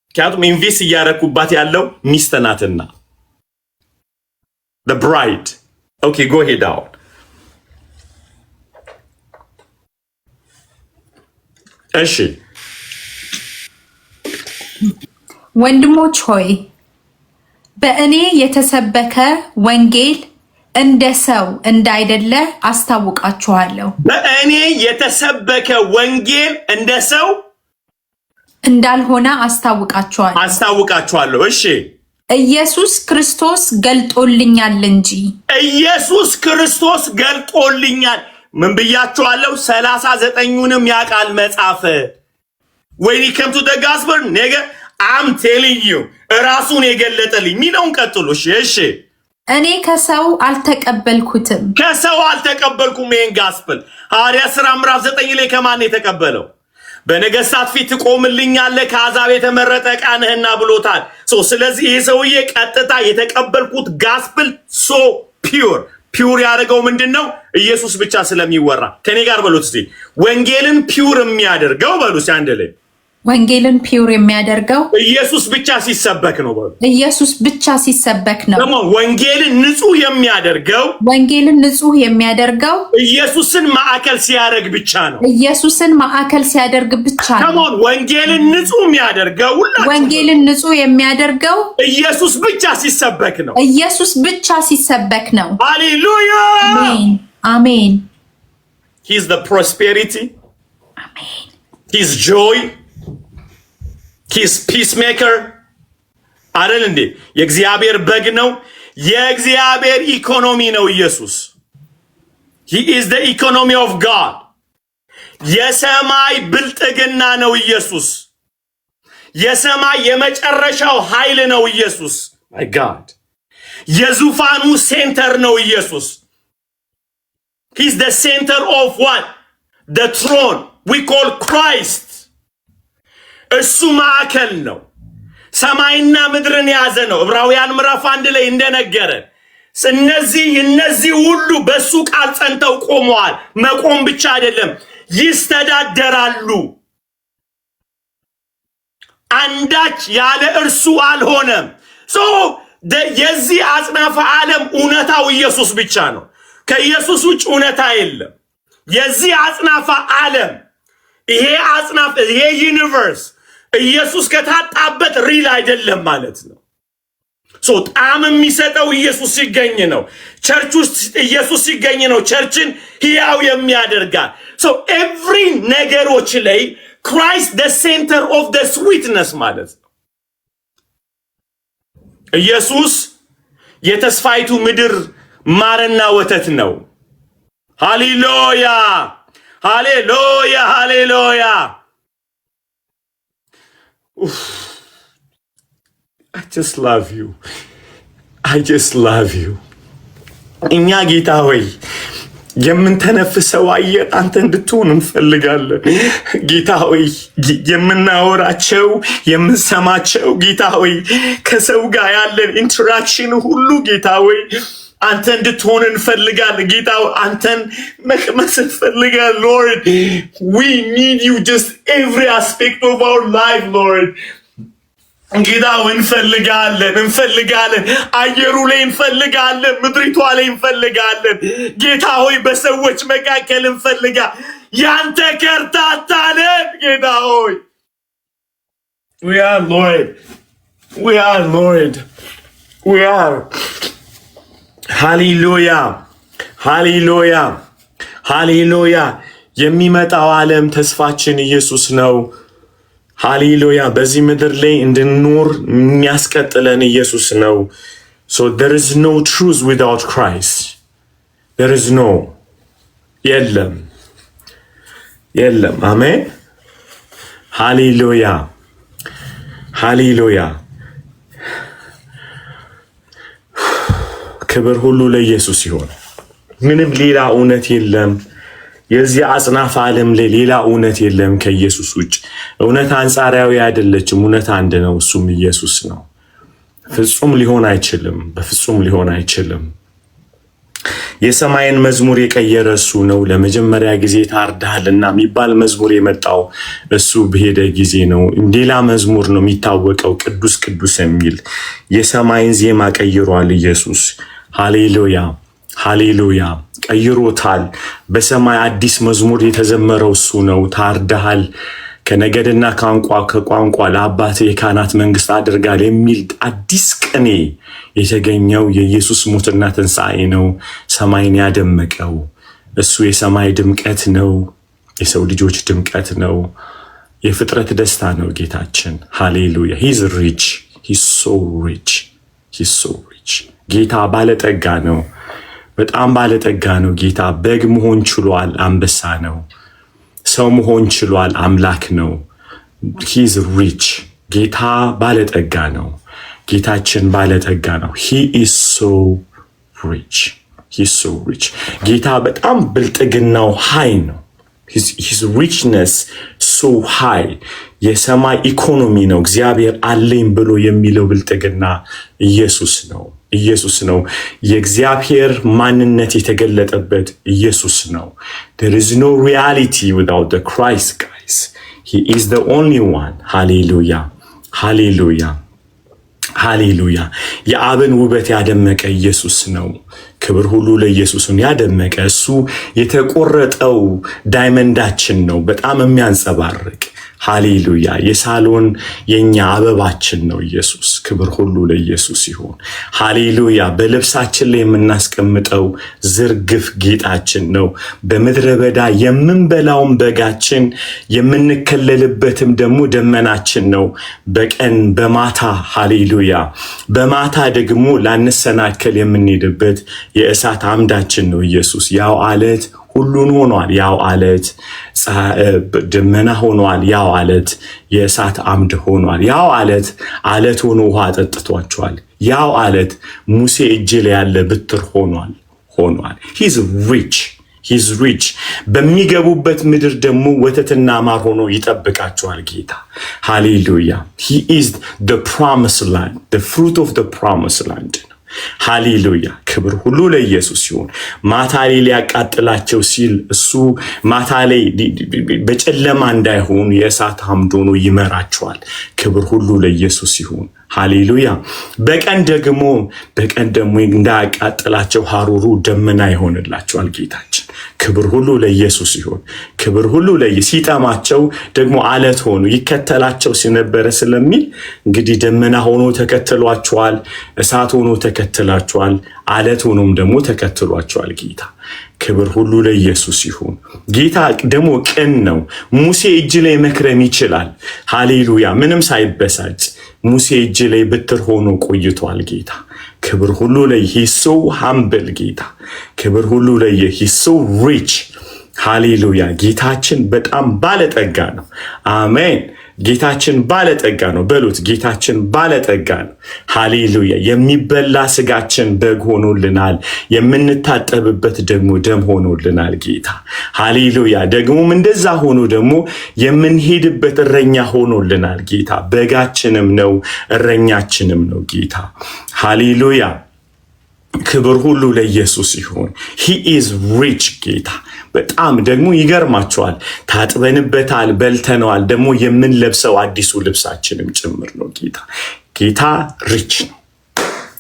ምክንያቱም ኢንቨስት እያረኩባት ያለው ሚስት ናትና the bride. okay go ahead out. እሺ ወንድሞች ሆይ በእኔ የተሰበከ ወንጌል እንደ ሰው እንዳይደለ አስታውቃችኋለሁ። በእኔ የተሰበከ ወንጌል እንደ ሰው እንዳልሆነ አስታውቃችኋለሁ። እሺ ኢየሱስ ክርስቶስ ገልጦልኛል እንጂ ኢየሱስ ክርስቶስ ገልጦልኛል። ምን ብያችኋለሁ? 39ኙንም ያቃል መጽሐፍ። when he came to the gospel nigga I'm telling you ራሱን የገለጠልኝ ሚለውን ቀጥሉ። እሺ እኔ ከሰው አልተቀበልኩትም ይሄን ጋስፕል። ሐዋርያት ሥራ ምዕራፍ 9 ላይ ከማን የተቀበለው? በነገሥታት ፊት ትቆምልኛለህ ከአሕዛብ የተመረጠ ዕቃ ነህና ብሎታል። ስለዚህ ይህ ሰውዬ ቀጥታ የተቀበልኩት ጋስፕል ሶ ፒውር ያደረገው ምንድነው? ኢየሱስ ብቻ ስለሚወራ። ከኔ ጋር በሉት እስቲ ወንጌልን ፒውር የሚያደርገው በሉት አንድ ላይ ወንጌልን ፒውር የሚያደርገው ኢየሱስ ብቻ ሲሰበክ ነው። በሉ ኢየሱስ ብቻ ሲሰበክ ነው። ደግሞ ወንጌልን ንጹህ የሚያደርገው ኢየሱስን ማዕከል ሲያደርግ ብቻ ነው። ደግሞ ወንጌልን ንጹህ የሚያደርገው ኢየሱስ ብቻ ሲሰበክ ነው። ሃሌሉያ አሜን። He is the prosperity. አሜን። He is joy. He's peacemaker አይደል እንዴ? የእግዚአብሔር በግ ነው። የእግዚአብሔር ኢኮኖሚ ነው ኢየሱስ። He is the economy of God. የሰማይ ብልጥግና ነው ኢየሱስ። የሰማይ የመጨረሻው ኃይል ነው ኢየሱስ። My God. የዙፋኑ ሴንተር ነው ኢየሱስ። He's the center of what? The throne we call Christ. እሱ ማዕከል ነው። ሰማይና ምድርን ያዘ ነው። ዕብራውያን ምዕራፍ 1 ላይ እንደነገረ እነዚህ ሁሉ በሱ ቃል ጸንተው ቆመዋል። መቆም ብቻ አይደለም ይስተዳደራሉ። አንዳች ያለ እርሱ አልሆነም። የዚህ አጽናፈ ዓለም እውነታው ኢየሱስ ብቻ ነው። ከኢየሱስ ውጭ እውነታ የለም። የዚህ አጽናፈ ዓለም ይሄ ዩኒቨርስ ኢየሱስ ከታጣበት ሪል አይደለም ማለት ነው። ጣዕም የሚሰጠው ኢየሱስ ሲገኝ ነው። ቸርች ውስጥ ኢየሱስ ሲገኝ ነው ቸርችን ሕያው የሚያደርጋል። ኤቭሪ ነገሮች ላይ ክራይስት the center of the sweetness ማለት ነው። ኢየሱስ የተስፋይቱ ምድር ማርና ወተት ነው። ሃሌሉያ ሃሌሉያ ሃሌሉያ። I just love you. እኛ ጌታ ሆይ የምንተነፍሰው አየር አንተ እንድትሆን እንፈልጋለን። ጌታ ሆይ የምናወራቸው የምንሰማቸው ጌታ ሆይ ከሰው ጋር ያለን ኢንተራክሽን ሁሉ ጌታ ሆይ አንተ እንድትሆን እንፈልጋለን። ጌታ አንተን መቅመስ እንፈልጋለን። Lord, we need you just every aspect of our life, Lord. ጌታ እንፈልጋለን። አየሩ ላይ እንፈልጋለን። ምድሪቷ ላይ እንፈልጋለን። ጌታ ሆይ በሰዎች መካከል ያንተ ከርታታለን። ጌታ ሆይ we are Lord. ሃሌሉያ። የሚመጣው ዓለም ተስፋችን ኢየሱስ ነው። ሃሌሉያ። በዚህ ምድር ላይ እንድንኖር የሚያስቀጥለን ኢየሱስ ነው። there is no truth without Christ. there is no የለም። አሜን። ሃሌሉያ። ክብር ሁሉ ለኢየሱስ ይሁን። ምንም ሌላ እውነት የለም። የዚህ አጽናፈ ዓለም ላይ ሌላ እውነት የለም ከኢየሱስ ውጭ። እውነት አንጻራዊ አይደለችም። እውነት አንድ ነው፣ እሱም ኢየሱስ ነው። በፍጹም ሊሆን አይችልም። የሰማይን መዝሙር የቀየረ እሱ ነው። ለመጀመሪያ ጊዜ ታርዳሃልና የሚባል መዝሙር የመጣው እሱ በሄደ ጊዜ ነው። ሌላ መዝሙር ነው የሚታወቀው፣ ቅዱስ ቅዱስ የሚል የሰማይን ዜማ ቀይሯል ኢየሱስ። ሃሌሉያ ቀይሮታል። በሰማይ አዲስ መዝሙር የተዘመረው እሱ ነው። ታርዳሃል ከነገድና ከቋንቋ ለአባት የካህናት መንግስት አድርጋል የሚል አዲስ ቅኔ የተገኘው የኢየሱስ ሞትና ትንሣኤ ነው። ሰማይን ያደመቀው እሱ የሰማይ ድምቀት ነው። የሰው ልጆች ድምቀት ነው። የፍጥረት ደስታ ነው ጌታችን። ሃሌሉያ። ሂዝ ሪች ሂዝ ሶ ሪች ሂዝ ሶ ሪች። ጌታ ባለጠጋ ነው፣ በጣም ባለጠጋ ነው ጌታ። በግ መሆን ችሏል፣ አንበሳ ነው። ሰው መሆን ችሏል፣ አምላክ ነው። ሂዝ ሪች። ጌታ ባለጠጋ ነው። ጌታችን ባለጠጋ ነው። ሂ ኢዝ ሶ ሪች ሂዝ ሶ ሪች። ጌታ በጣም ብልጥግናው ሃይ ነው። ሂዝ ሪችነስ ሶ ሃይ። የሰማይ ኢኮኖሚ ነው። እግዚአብሔር አለኝ ብሎ የሚለው ብልጥግና ኢየሱስ ነው። ኢየሱስ ነው። የእግዚአብሔር ማንነት የተገለጠበት ኢየሱስ ነው። There is no reality without the Christ, guys. He is the only one. Hallelujah. Hallelujah. ሃሌሉያ። የአብን ውበት ያደመቀ ኢየሱስ ነው። ክብር ሁሉ ለኢየሱስን ያደመቀ እሱ የተቆረጠው ዳይመንዳችን ነው፣ በጣም የሚያንጸባርቅ ሃሌሉያ። የሳሎን የኛ አበባችን ነው ኢየሱስ። ክብር ሁሉ ለኢየሱስ ይሁን። ሃሌሉያ። በልብሳችን ላይ የምናስቀምጠው ዝርግፍ ጌጣችን ነው። በምድረ በዳ የምንበላውን በጋችን፣ የምንከለልበትም ደግሞ ደመናችን ነው። በቀን በማታ ሃሌሉያ፣ በማታ ደግሞ ላንሰናከል የምንሄድበት የእሳት አምዳችን ነው ኢየሱስ። ያው አለት ሁሉን ሆኗል። ያው አለት ደመና ሆኗል። ያው አለት የእሳት አምድ ሆኗል። ያው አለት ሆኖ ውሃ አጠጥቷቸዋል። ያው አለት ሙሴ እጅ ላይ ያለ ብትር ሆኗል። ሂዝ ሪች። በሚገቡበት ምድር ደግሞ ወተትና ማር ሆኖ ይጠብቃቸዋል ጌታ። ሃሌሉያ። ሂ ኢዝ the promised land, the fruit of the promised land. ሃሌሉያ። ክብር ሁሉ ለኢየሱስ ይሁን። ማታ ላይ ሊያቃጥላቸው ሲል እሱ ማታ ላይ በጨለማ እንዳይሆኑ የእሳት አምድ ሆኖ ይመራቸዋል። ክብር ሁሉ ለኢየሱስ ይሁን። ሃሌሉያ። በቀን ደግሞ እንዳያቃጥላቸው ሐሩሩ ደመና ይሆንላቸዋል ጌታችን። ክብር ሁሉ ለኢየሱስ ይሁን። ክብር ሁሉ ሲጠማቸው ደግሞ አለት ሆኖ ይከተላቸው ሲነበረ ስለሚል እንግዲህ ደመና ሆኖ ተከትሏቸዋል፣ እሳት ሆኖ ተከትሏቸዋል፣ አለት ሆኖም ደግሞ ተከትሏቸዋል ጌታ። ክብር ሁሉ ለኢየሱስ ይሁን። ጌታ ደግሞ ቅን ነው። ሙሴ እጅ ላይ መክረም ይችላል። ሃሌሉያ። ምንም ሳይበሳጭ ሙሴ እጅ ላይ ብትር ሆኖ ቆይቷል ጌታ። ክብር ሁሉ ላይ he's so humble ጌታ። ክብር ሁሉ ላይ he's so rich። ሃሌሉያ። ጌታችን በጣም ባለጠጋ ነው። አሜን። ጌታችን ባለጠጋ ነው በሉት። ጌታችን ባለጠጋ ነው። ሃሌሉያ። የሚበላ ስጋችን በግ ሆኖልናል፣ የምንታጠብበት ደግሞ ደም ሆኖልናል ጌታ። ሃሌሉያ። ደግሞም እንደዛ ሆኖ ደግሞ የምንሄድበት እረኛ ሆኖልናል ጌታ። በጋችንም ነው እረኛችንም ነው ጌታ። ሃሌሉያ። ክብር ሁሉ ለኢየሱስ ይሁን። ሂ ኢዝ ሪች ጌታ። በጣም ደግሞ ይገርማቸዋል። ታጥበንበታል፣ በልተነዋል። ደግሞ የምንለብሰው አዲሱ ልብሳችንም ጭምር ነው ጌታ። ጌታ ሪች ነው።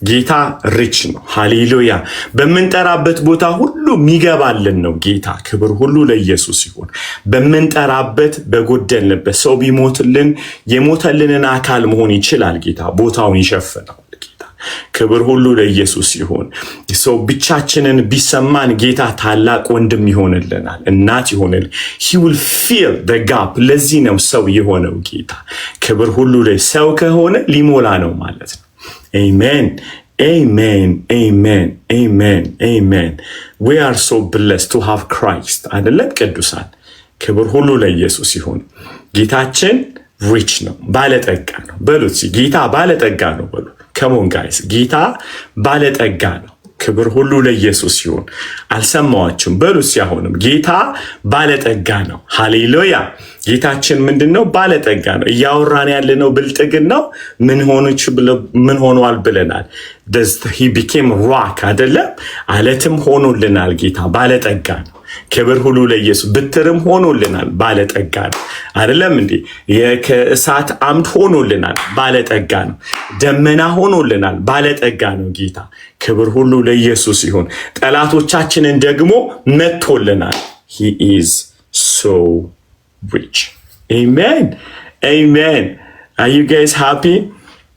ጌታ ሪች ነው። ሃሌሉያ። በምንጠራበት ቦታ ሁሉ የሚገባልን ነው ጌታ። ክብር ሁሉ ለኢየሱስ ይሁን። በምንጠራበት በጎደልንበት ሰው ቢሞትልን የሞተልንን አካል መሆን ይችላል ጌታ። ቦታውን ይሸፍነው። ክብር ሁሉ ለኢየሱስ ይሁን። ሰው ብቻችንን ቢሰማን ጌታ ታላቅ ወንድም ይሆንልናል፣ እናት ይሆንል። he will fill the gap። ለዚህ ነው ሰው የሆነው ጌታ። ክብር ሁሉ ላይ ሰው ከሆነ ሊሞላ ነው ማለት ነው። አሜን አሜን አሜን አሜን አሜን። we are so blessed to have Christ። አይደለም ቅዱሳን? ክብር ሁሉ ለኢየሱስ ይሁን። ጌታችን ሪች ነው፣ ባለጠጋ ነው በሉት። ጌታ ባለጠጋ ነው በሉ። ከሞን ጋይስ፣ ጌታ ባለጠጋ ነው። ክብር ሁሉ ለኢየሱስ ይሁን። አልሰማዋችሁም? በሉት። ሲያሆንም ጌታ ባለጠጋ ነው። ሃሌሉያ። ጌታችን ምንድነው? ባለጠጋ ነው። እያወራን ያለነው ብልጥግናው ምን ሆኗል ብለናል። he became rock አይደለም? አለትም ሆኖልናል ጌታ። ባለጠጋ ነው። ክብር ሁሉ ለኢየሱስ። ብትርም ሆኖልናል፣ ባለጠጋ ነው። አይደለም እንዴ? ከእሳት አምድ ሆኖልናል፣ ባለጠጋ ነው። ደመና ሆኖልናል፣ ባለጠጋ ነው ጌታ። ክብር ሁሉ ለኢየሱስ ይሁን። ጠላቶቻችንን ደግሞ መጥቶልናል። he is so rich። amen amen። are you guys happy?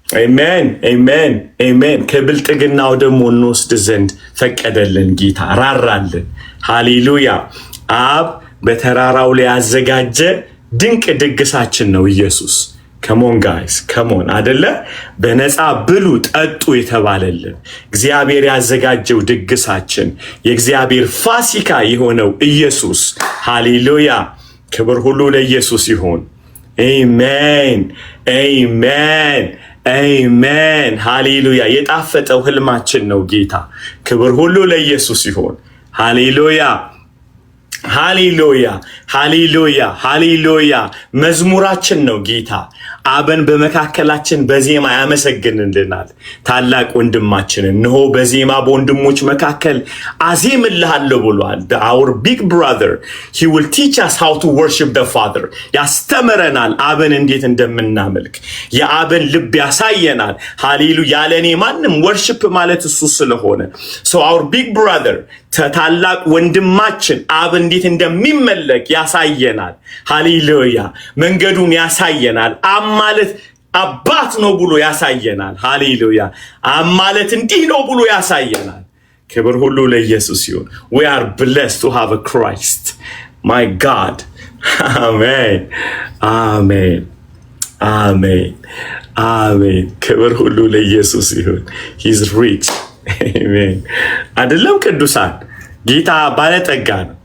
amen amen amen። ከብልጥግናው ደግሞ እንወስድ ዘንድ ፈቀደልን ጌታ፣ ራራልን። ሃሌሉያ። አብ በተራራው ላይ ያዘጋጀ ድንቅ ድግሳችን ነው ኢየሱስ። ከሞን ጋይስ ከሞን አደለ? በነፃ ብሉ ጠጡ የተባለልን እግዚአብሔር ያዘጋጀው ድግሳችን የእግዚአብሔር ፋሲካ የሆነው ኢየሱስ። ሃሌሉያ! ክብር ሁሉ ለኢየሱስ ይሁን። አሜን አሜን አሜን። ሃሌሉያ! የጣፈጠው ህልማችን ነው ጌታ። ክብር ሁሉ ለኢየሱስ ይሁን። ሃሌሉያ ሃሌሉያ ሃሌሉያ ሃሌሉያ። መዝሙራችን ነው ጌታ። አብን በመካከላችን በዜማ ያመሰግንልናል። ታላቅ ወንድማችንን እነሆ በዜማ በወንድሞች መካከል አዜምልሃለሁ ብሏል። our big brother he will teach us how to worship the father። ያስተምረናል አብን እንዴት እንደምናመልክ፣ የአብን ልብ ያሳየናል። ሃሌሉያ! ያለኔ ማንም ወርሺፕ ማለት እሱ ስለሆነ so our big brother ታላቅ ወንድማችን አብ እንዴት እንደሚመለክ ያሳየናል። ሃሌሉያ! መንገዱን ያሳየናል። አብ ማለት አባት ነው ብሎ ያሳየናል። ሃሌሉያ! አብ ማለት እንዲህ ነው ብሎ ያሳየናል። ክብር ሁሉ ለኢየሱስ ይሁን። we are blessed to have a Christ. my God. አሜን አሜን አሜን አሜን። ክብር ሁሉ ለኢየሱስ ይሁን። he's rich. አሜን። አይደለም ቅዱሳን? ጌታ ባለጠጋ ነው።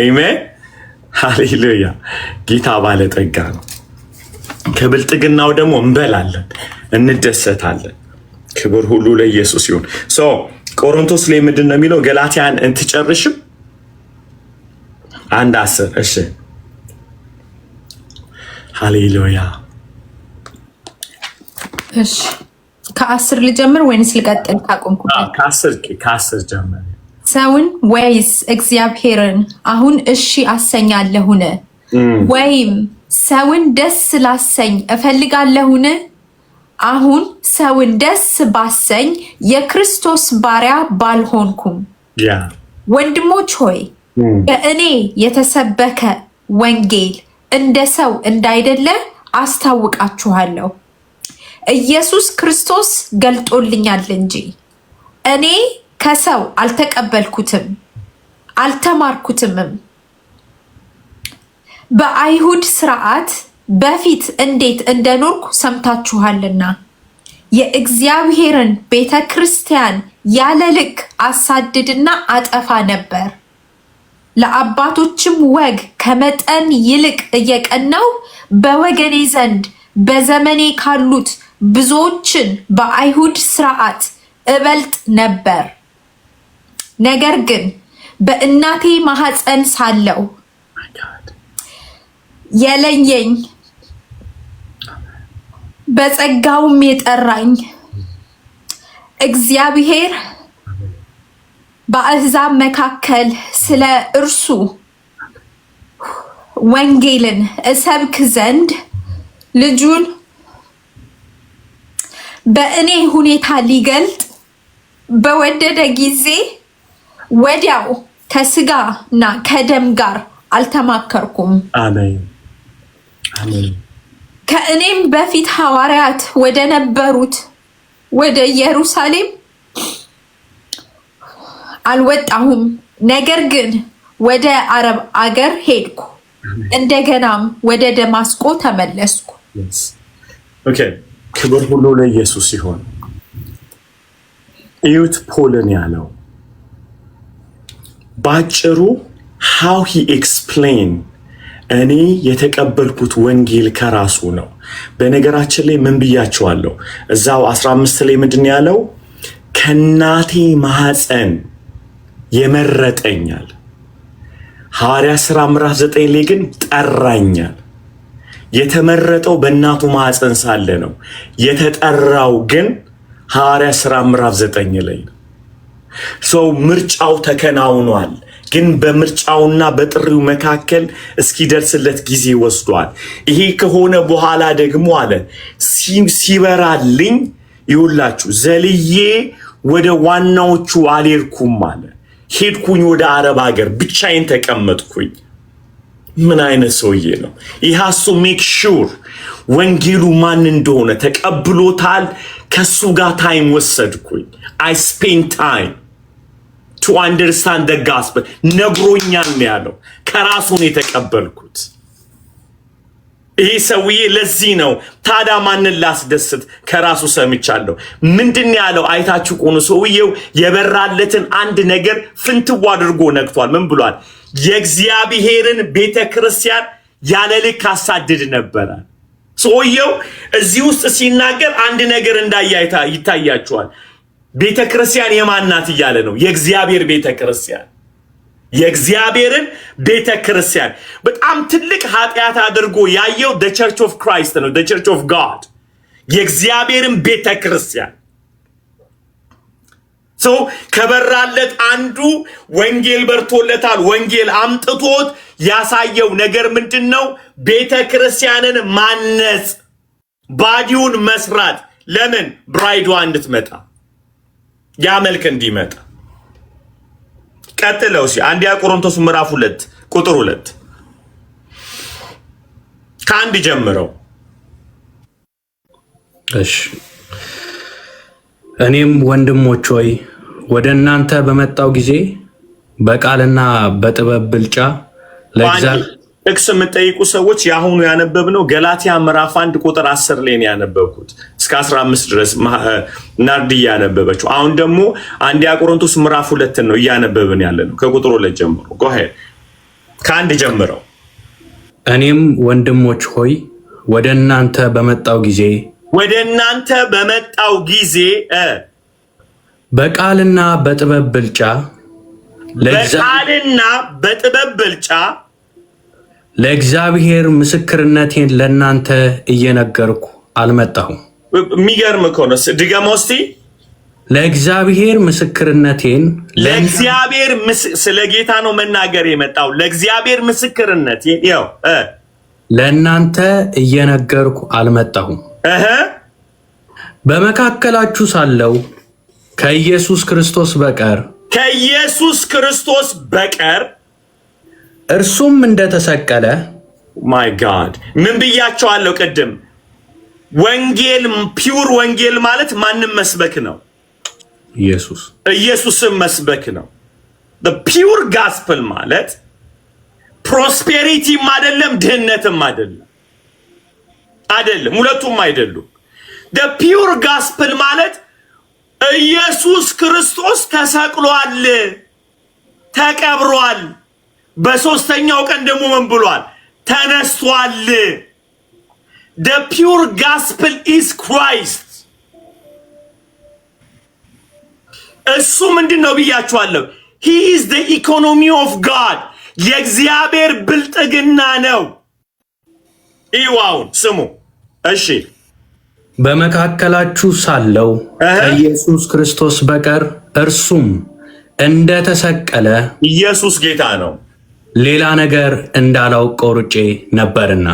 አሜን ሃሌሉያ። ጌታ ባለጠጋ ነው። ከብልጥግናው ደግሞ እንበላለን፣ እንደሰታለን። ክብር ሁሉ ለኢየሱስ ይሁን። ቆሮንቶስ ላይ ምንድን ነው የሚለው? ገላትያን እንትጨርሽም 1:10 እሺ። ሃሌሉያ እሺ። ከ10 ልጀምር ወይንስ ልቀጥል? ካቆምኩበት ከ10 ጀምር። ሰውን ወይስ እግዚአብሔርን አሁን እሺ አሰኛለሁን? ወይም ሰውን ደስ ላሰኝ እፈልጋለሁን? አሁን ሰውን ደስ ባሰኝ የክርስቶስ ባሪያ ባልሆንኩም። ወንድሞች ሆይ በእኔ የተሰበከ ወንጌል እንደ ሰው እንዳይደለ አስታውቃችኋለሁ። ኢየሱስ ክርስቶስ ገልጦልኛል እንጂ እኔ ከሰው አልተቀበልኩትም አልተማርኩትምም። በአይሁድ ስርዓት በፊት እንዴት እንደኖርኩ ሰምታችኋልና የእግዚአብሔርን ቤተ ክርስቲያን ያለ ልክ አሳድድና አጠፋ ነበር። ለአባቶችም ወግ ከመጠን ይልቅ እየቀናው በወገኔ ዘንድ በዘመኔ ካሉት ብዙዎችን በአይሁድ ስርዓት እበልጥ ነበር። ነገር ግን በእናቴ ማህፀን ሳለው የለየኝ በጸጋውም የጠራኝ እግዚአብሔር በአሕዛብ መካከል ስለ እርሱ ወንጌልን እሰብክ ዘንድ ልጁን በእኔ ሁኔታ ሊገልጥ በወደደ ጊዜ ወዲያው ከስጋና ከደም ጋር አልተማከርኩም። አሜን አሜን። ከእኔም በፊት ሐዋርያት ወደ ነበሩት ወደ ኢየሩሳሌም አልወጣሁም። ነገር ግን ወደ አረብ አገር ሄድኩ፣ እንደገናም ወደ ደማስቆ ተመለስኩ። ኦኬ፣ ክብር ሁሉ ለኢየሱስ ይሁን። እዩት ፖልን ያለው ባጭሩ how he explain እኔ የተቀበልኩት ወንጌል ከራሱ ነው። በነገራችን ላይ ምን ብያቸዋለሁ? እዛው 15 ላይ ምንድን ያለው? ከናቴ ማህፀን የመረጠኛል። ሐዋርያ ሥራ ምዕራፍ 9 ላይ ግን ጠራኛል። የተመረጠው በእናቱ ማህፀን ሳለ ነው። የተጠራው ግን ሐዋርያ ሥራ ምዕራፍ 9 ላይ ነው። ሰው ምርጫው ተከናውኗል። ግን በምርጫውና በጥሪው መካከል እስኪደርስለት ጊዜ ወስዷል። ይሄ ከሆነ በኋላ ደግሞ አለ ሲበራልኝ ይውላችሁ ዘልዬ ወደ ዋናዎቹ አልሄድኩም አለ። ሄድኩኝ ወደ አረብ ሀገር ብቻዬን ተቀመጥኩኝ። ምን አይነት ሰውዬ ነው? ይህ ሀሱ ሜክ ሹር ወንጌሉ ማን እንደሆነ ተቀብሎታል። ከሱ ጋር ታይም ወሰድኩኝ። አይ ስፔንድ ታይም to understand the gospel ነግሮኛል ነው ያለው። ከራሱ ነው የተቀበልኩት። ይህ ሰውዬ ለዚህ ነው ታዲያ ማንን ላስደስት ከራሱ ሰምቻለሁ። ምንድን ያለው አይታችሁ ቆኑ። ሰውዬው የበራለትን አንድ ነገር ፍንትው አድርጎ ነግቷል። ምን ብሏል? የእግዚአብሔርን ቤተክርስቲያን ያለ ልክ አሳድድ ነበረ። ሰውየው እዚህ ውስጥ ሲናገር አንድ ነገር እንዳያ ይታያችኋል። ቤተክርስቲያን የማናት እያለ ነው። የእግዚአብሔር ቤተክርስቲያን፣ የእግዚአብሔርን ቤተክርስቲያን በጣም ትልቅ ኃጢአት አድርጎ ያየው the church of Christ ነው። the church of God የእግዚአብሔርን ቤተክርስቲያን ሰው ከበራለት አንዱ ወንጌል በርቶለታል። ወንጌል አምጥቶት ያሳየው ነገር ምንድነው? ቤተክርስቲያንን ማነጽ፣ ባዲውን መስራት። ለምን? ብራይዷ እንድትመጣ ያ መልክ እንዲመጣ። ቀጥለው አንደኛ ቆሮንቶስ ምዕራፍ 2 ቁጥር 2 ከአንድ ጀምረው። እሺ እኔም ወንድሞች ሆይ ወደ እናንተ በመጣው ጊዜ በቃልና በጥበብ ብልጫ ጥቅስ የምጠይቁ ሰዎች የአሁኑ ያነበብነው ገላትያ ምዕራፍ 1 ቁጥር 10 ላይ ነው ያነበብኩት እስከ 15 ድረስ ናርዲ ያነበበችው። አሁን ደግሞ አንደኛ ቆሮንቶስ ምዕራፍ 2 ነው እያነበብን ያለነው ከቁጥር 2 ጀምሮ። go ahead ከአንድ ጀምረው። እኔም ወንድሞች ሆይ ወደ እናንተ በመጣው ጊዜ በቃልና በጥበብ ብልጫ ለእግዚአብሔር ምስክርነቴን ለእናንተ እየነገርኩ አልመጣሁም። የሚገርም እኮ ነው። ድገመው እስቲ። ለእግዚአብሔር ምስክርነቴን ስለ ጌታ ነው መናገር የመጣው። ለእግዚአብሔር ምስክርነቴን ለእናንተ እየነገርኩ አልመጣሁም። በመካከላችሁ ሳለው ከኢየሱስ ክርስቶስ በቀር እርሱም እንደተሰቀለ። ማይ ጋድ ምን ብያቸዋለሁ ቅድም? ወንጌል ፒውር ወንጌል ማለት ማንም መስበክ ነው። ኢየሱስም መስበክ ነው። the pure gospel ማለት ፕሮስፔሪቲም አይደለም ድህነትም አይደለም፣ ሁለቱም አይደሉም። the pure gospel ማለት ኢየሱስ ክርስቶስ ተሰቅሏል፣ ተቀብሯል፣ በሶስተኛው ቀን ደግሞ ምን ብሏል? ተነስቷል። the pure gospel is Christ። እሱ ምንድነው ብያችኋለሁ? he is the economy of God። የእግዚአብሔር ብልጥግና ነው። ይዋውን ስሙ እሺ። በመካከላችሁ ሳለው ከኢየሱስ ክርስቶስ በቀር እርሱም እንደተሰቀለ ኢየሱስ ጌታ ነው ሌላ ነገር እንዳላውቅ ቆርጬ ነበርና።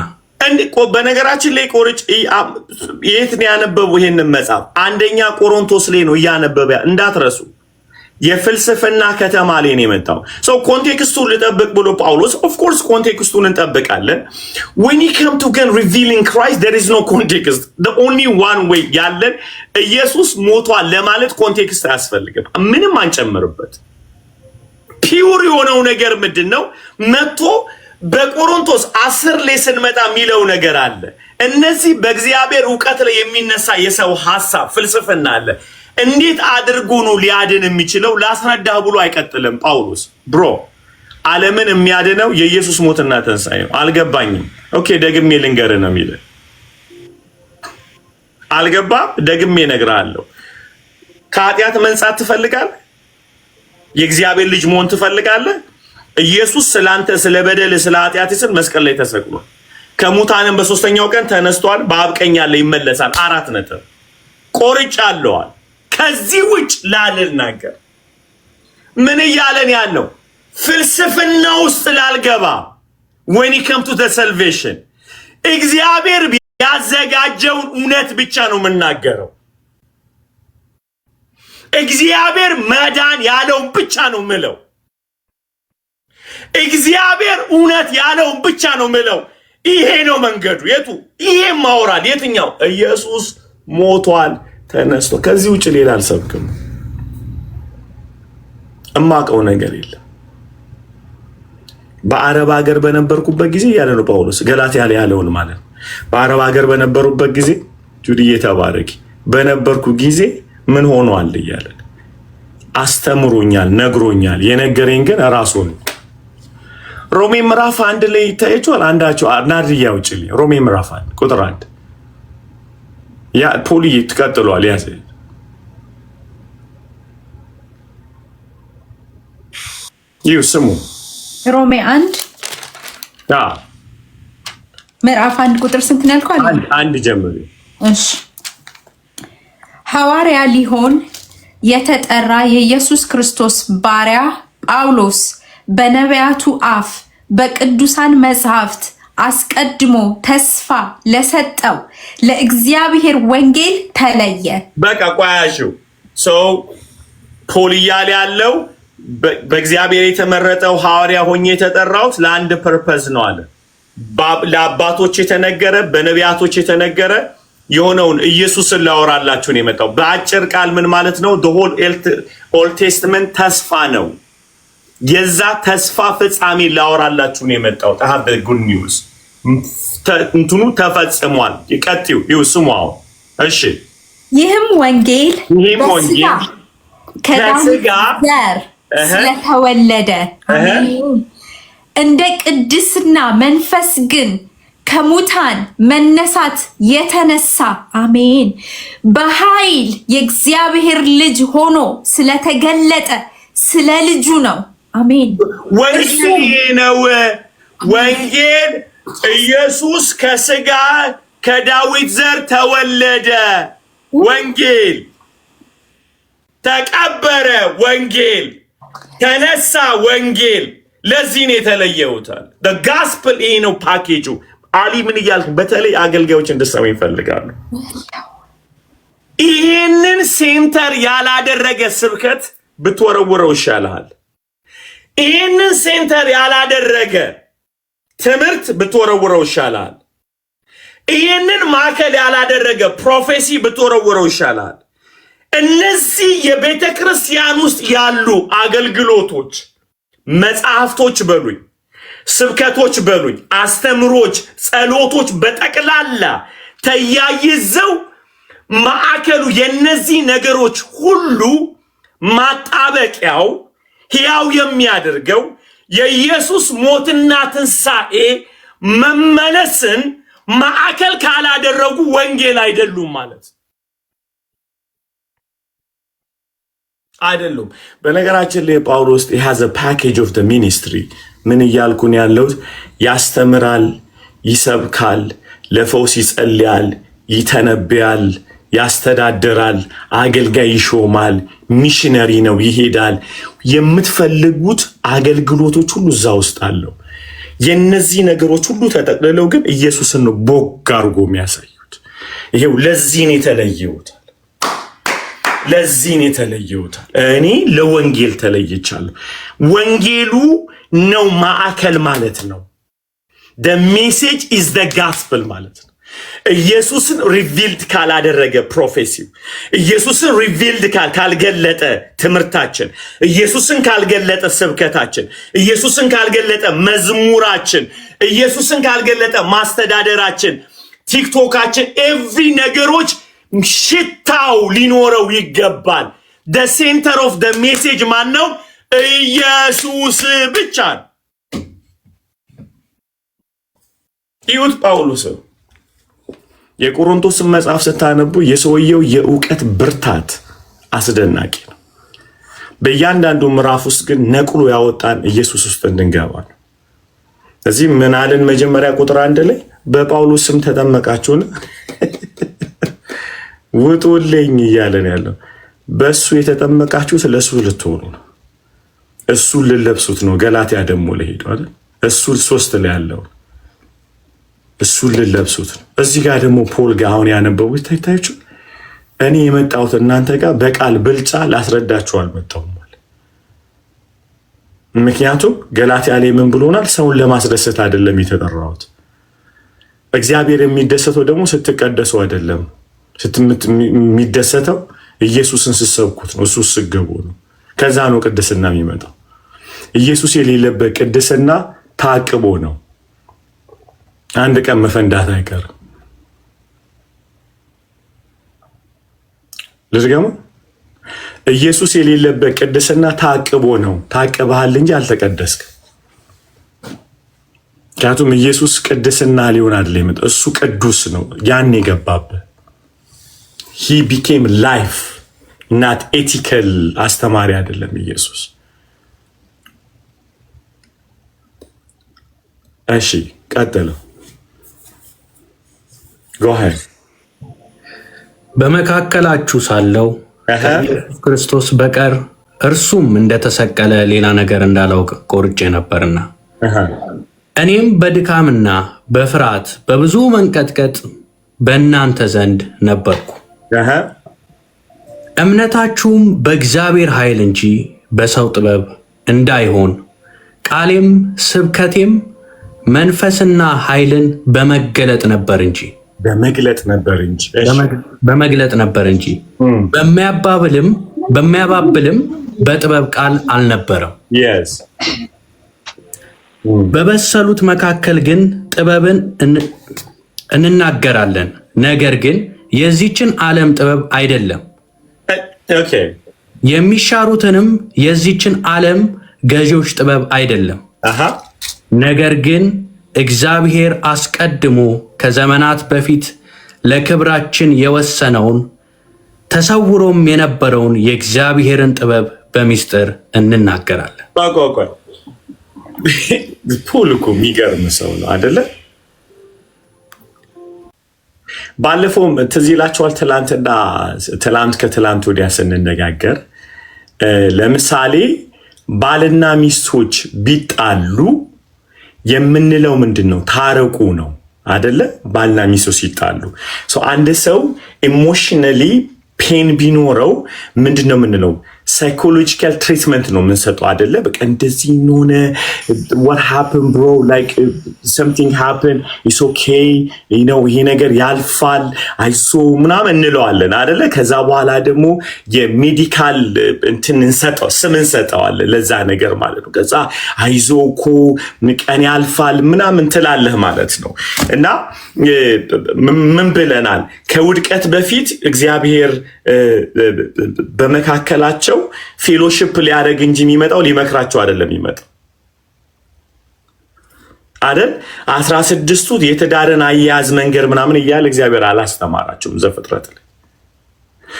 በነገራችን ላይ ቆርጬ የት ነው ያነበበው ይሄንን መጽሐፍ? አንደኛ ቆሮንቶስ ላይ ነው እያነበበ፣ እንዳትረሱ። የፍልስፍና ከተማ ላይ ነው የመጣው ሰው። ኮንቴክስቱን ልጠብቅ ብሎ ጳውሎስ ኦፍ ኮርስ ኮንቴክስቱን እንጠብቃለን። when he come to get revealing Christ there is no context. the only one way ያለን ኢየሱስ ሞቷል ለማለት ኮንቴክስት አያስፈልግም፣ ምንም አንጨምርበት። ፒውር የሆነው ነገር ምንድነው? መጥቶ በቆሮንቶስ 10 ላይ ስንመጣ የሚለው ነገር አለ። እነዚህ በእግዚአብሔር ዕውቀት ላይ የሚነሳ የሰው ሐሳብ ፍልስፍና አለ። እንዴት አድርጎ ነው ሊያድን የሚችለው? ላስረዳህ ብሎ አይቀጥልም ጳውሎስ። ብሮ ዓለምን የሚያድነው የኢየሱስ ሞትና ትንሣኤ ነው። አልገባኝም። ኦኬ ደግሜ ልንገርህ ነው የሚለው። አልገባም? ደግሜ እነግርሃለሁ። ከኃጢአት መንጻት ትፈልጋለህ? የእግዚአብሔር ልጅ መሆን ትፈልጋለህ? ኢየሱስ ስላንተ ስለ በደል ስለ ኃጢአት ስል መስቀል ላይ ተሰቅሏል። ከሙታንም በሶስተኛው ቀን ተነስቷል። በአብ ቀኝ ያለ ይመለሳል። 4 ነጥብ ቆርጫለዋል። ከዚህ ውጭ ላልናገር። ምን እያለን ያለው? ፍልስፍና ውስጥ ላልገባ። when it comes to the salvation እግዚአብሔር ያዘጋጀውን እውነት ብቻ ነው የምናገረው። እግዚአብሔር መዳን ያለውን ብቻ ነው ምለው። እግዚአብሔር እውነት ያለውን ብቻ ነው ምለው። ይሄ ነው መንገዱ። የቱ? ይሄ ማውራድ የትኛው? ኢየሱስ ሞቷል ተነስቶ። ከዚህ ውጭ ሌላ አልሰብክም። እማቀው ነገር የለም። በአረብ ሀገር በነበርኩበት ጊዜ ያለ ነው ጳውሎስ ገላትያ ላይ ያለውን ማለት ነው። በአረብ ሀገር በነበሩበት ጊዜ ጁድዬ ተባረኪ በነበርኩ ጊዜ ምን ሆኗል እያለ አስተምሮኛል፣ ነግሮኛል። የነገረኝ ግን ራሱ ነው። ሮሜ ምዕራፍ 1 ላይ ታይቷል። አንዳቸው ናድያ ውጭልኝ። ሮሜ ምዕራፍ 1 ቁጥር 1 ያ ፖሊ ተቀጥሏል። ያዘ ይው ስሙ ሮሜ 1 ምዕራፍ 1 ቁጥር ስንት ነው ያልከው? አንድ ጀምሪ። እሺ ሐዋርያ ሊሆን የተጠራ የኢየሱስ ክርስቶስ ባሪያ ጳውሎስ በነቢያቱ አፍ በቅዱሳን መጽሐፍት አስቀድሞ ተስፋ ለሰጠው ለእግዚአብሔር ወንጌል ተለየ። በቃ ቆያሽው ሰው ፖል እያለ ያለው በእግዚአብሔር የተመረጠው ሐዋርያ ሆኜ የተጠራሁት ለአንድ ፐርፐዝ ነው አለ። ለአባቶች የተነገረ በነቢያቶች የተነገረ የሆነውን ኢየሱስን ላወራላችሁ ነው የመጣው። በአጭር ቃል ምን ማለት ነው? the whole old testament ተስፋ ነው። የዛ ተስፋ ፍጻሜ ላወራላችሁ ነው የመጣው። ታሃብ good news እንትኑ ተፈጽሟል። ይቀጥዩ ይስሙው። እሺ ይህም ወንጌል ከዳዊት ዘር ስለተወለደ እንደ ቅድስና መንፈስ ግን ከሙታን መነሳት የተነሳ አሜን በኃይል የእግዚአብሔር ልጅ ሆኖ ስለተገለጠ ስለ ልጁ ነው። አሜን። ወንጌል ነው። ወንጌል ኢየሱስ ከስጋ ከዳዊት ዘር ተወለደ። ወንጌል ተቀበረ። ወንጌል ተነሳ። ወንጌል ለዚህ ነው የተለየውታል። the gospel ይሄ ነው ፓኬጁ። አሊ ምን እያልኩ በተለይ አገልጋዮች እንድሰሙ ይፈልጋሉ። ይህንን ሴንተር ያላደረገ ስብከት ብትወረውረው ይሻልሃል። ይህንን ሴንተር ያላደረገ ትምህርት ብትወረውረው ይሻልሃል። ይህንን ማዕከል ያላደረገ ፕሮፌሲ ብትወረውረው ይሻልሃል። እነዚህ የቤተ ክርስቲያን ውስጥ ያሉ አገልግሎቶች፣ መጽሐፍቶች በሉኝ፣ ስብከቶች በሉኝ፣ አስተምሮች፣ ጸሎቶች በጠቅላላ ተያይዘው ማዕከሉ የነዚህ ነገሮች ሁሉ ማጣበቂያው ሕያው የሚያደርገው የኢየሱስ ሞትና ትንሣኤ መመለስን ማዕከል ካላደረጉ ወንጌል አይደሉም ማለት አይደሉም። በነገራችን ላይ ጳውሎስ has a package of the ministry ምን እያልኩን ያለሁት ያስተምራል፣ ይሰብካል፣ ለፈውስ ይጸልያል፣ ይተነብያል፣ ያስተዳድራል፣ አገልጋይ ይሾማል፣ ሚሽነሪ ነው፣ ይሄዳል። የምትፈልጉት አገልግሎቶች ሁሉ እዛ ውስጥ አለው። የነዚህ ነገሮች ሁሉ ተጠቅልለው ግን ኢየሱስን ነው ቦግ አድርጎ የሚያሳዩት። ይሄው ለዚህ ነው የተለየውታል። ለዚህ ነው የተለየውታል። እኔ ለወንጌል ተለይቻለሁ። ወንጌሉ ነው ማዕከል ማለት ነው። the message is the gospel ማለት ነው። ኢየሱስን ሪቪልድ ካላደረገ ፕሮፌሲው፣ ኢየሱስን ሪቪልድ ካልገለጠ ትምህርታችን፣ ኢየሱስን ካልገለጠ ስብከታችን፣ ኢየሱስን ካልገለጠ መዝሙራችን፣ ኢየሱስን ካልገለጠ ማስተዳደራችን፣ ቲክቶካችን፣ ኤቭሪ ነገሮች ሽታው ሊኖረው ይገባል። the center of the message ማን ነው? ኢየሱስ ብቻ ነው። ይሁት ጳውሎስ የቆሮንቶስን መጽሐፍ ስታነቡ የሰውየው የእውቀት ብርታት አስደናቂ ነው። በእያንዳንዱ ምዕራፍ ውስጥ ግን ነቅሎ ያወጣን ኢየሱስ ውስጥ እንድንገባ ነው። እዚህ ምን አለን? መጀመሪያ ቁጥር 1 ላይ በጳውሎስ ስም ተጠመቃችሁን ውጡልኝ እያለን ያለው በእሱ የተጠመቃችሁት ለእሱ ልትሆኑ ነው። እሱን ልለብሱት ነው። ገላትያ ደግሞ ለሄዱ አይደል? እሱ 3 ላይ ያለው እሱን ልለብሱት ነው። እዚህ ጋር ደግሞ ፖል ጋር አሁን ያነበቡት ታይታችሁ እኔ የመጣሁት እናንተ ጋር በቃል ብልጫ ላስረዳችሁ አልመጣሁም ማለት። ምክንያቱም ገላትያ ላይ ምን ብሎናል? ሰውን ለማስደሰት አይደለም የተጠራሁት። እግዚአብሔር የሚደሰተው ደግሞ ስትቀደሱ አይደለም። የሚደሰተው ኢየሱስን ስትሰብኩት ነው። እሱ ስገቡ ነው። ከዛ ነው ቅድስና የሚመጣው። ኢየሱስ የሌለበት ቅድስና ታቅቦ ነው። አንድ ቀን መፈንዳት አይቀርም። ልዝገሙ ኢየሱስ የሌለበት ቅድስና ታቅቦ ነው። ታቅበሃል እንጂ አልተቀደስክ። ምክንያቱም ኢየሱስ ቅድስና ሊሆን አይደለም የመጣው፣ እሱ ቅዱስ ነው። ያን የገባበት he became life not ethical አስተማሪ አይደለም ኢየሱስ። እሺ ቀጥለው go ahead። በመካከላችሁ ሳለው ከኢየሱስ ክርስቶስ በቀር እርሱም እንደተሰቀለ ሌላ ነገር እንዳላውቅ ቆርጬ ነበርና እኔም በድካምና በፍርሃት በብዙ መንቀጥቀጥ በእናንተ ዘንድ ነበርኩ። እምነታችሁም በእግዚአብሔር ኃይል እንጂ በሰው ጥበብ እንዳይሆን ቃሌም ስብከቴም መንፈስና ኃይልን በመግለጥ ነበር እንጂ በሚያባብልም በጥበብ ቃል አልነበረም። በበሰሉት መካከል ግን ጥበብን እንናገራለን፣ ነገር ግን የዚችን ዓለም ጥበብ አይደለም፣ የሚሻሩትንም የዚችን ዓለም ገዢዎች ጥበብ አይደለም። ነገር ግን እግዚአብሔር አስቀድሞ ከዘመናት በፊት ለክብራችን የወሰነውን ተሰውሮም የነበረውን የእግዚአብሔርን ጥበብ በሚስጥር እንናገራለን። ፖል እኮ የሚገርም ሰው ነው አይደለ? ባለፈውም ትዝ ይላችኋል፣ ትላንት ከትላንት ወዲያ ስንነጋገር ለምሳሌ ባልና ሚስቶች ቢጣሉ የምንለው ምንድን ነው? ታረቁ ነው አይደለ? ባልና ሚስቶች ሲጣሉ አንድ ሰው ኢሞሽናሊ ፔን ቢኖረው ምንድን ነው የምንለው? ሳይኮሎጂካል ትሪትመንት ነው የምንሰጠው አይደለ? በቃ እንደዚህ ሆነ፣ what happened bro, like something happened, it's okay, you know, ይሄ ነገር ያልፋል አይዞ ምናምን እንለዋለን አይደለ? ከዛ በኋላ ደግሞ የሜዲካል እንትን ስም እንሰጠዋለን ለዛ ነገር ማለት ነው። ከዛ አይዞ እኮ ቀን ያልፋል ምናምን ትላለህ ማለት ነው። እና ምን ብለናል? ከውድቀት በፊት እግዚአብሔር በመካከላቸው ፌሎሺፕ ሊያደርግ እንጂ የሚመጣው ሊመክራቸው አይደለም የሚመጣው አይደል? 16ቱ የትዳርን አያያዝ መንገድ ምናምን እያለ እግዚአብሔር አላስተማራቸውም ዘፍጥረት ላይ።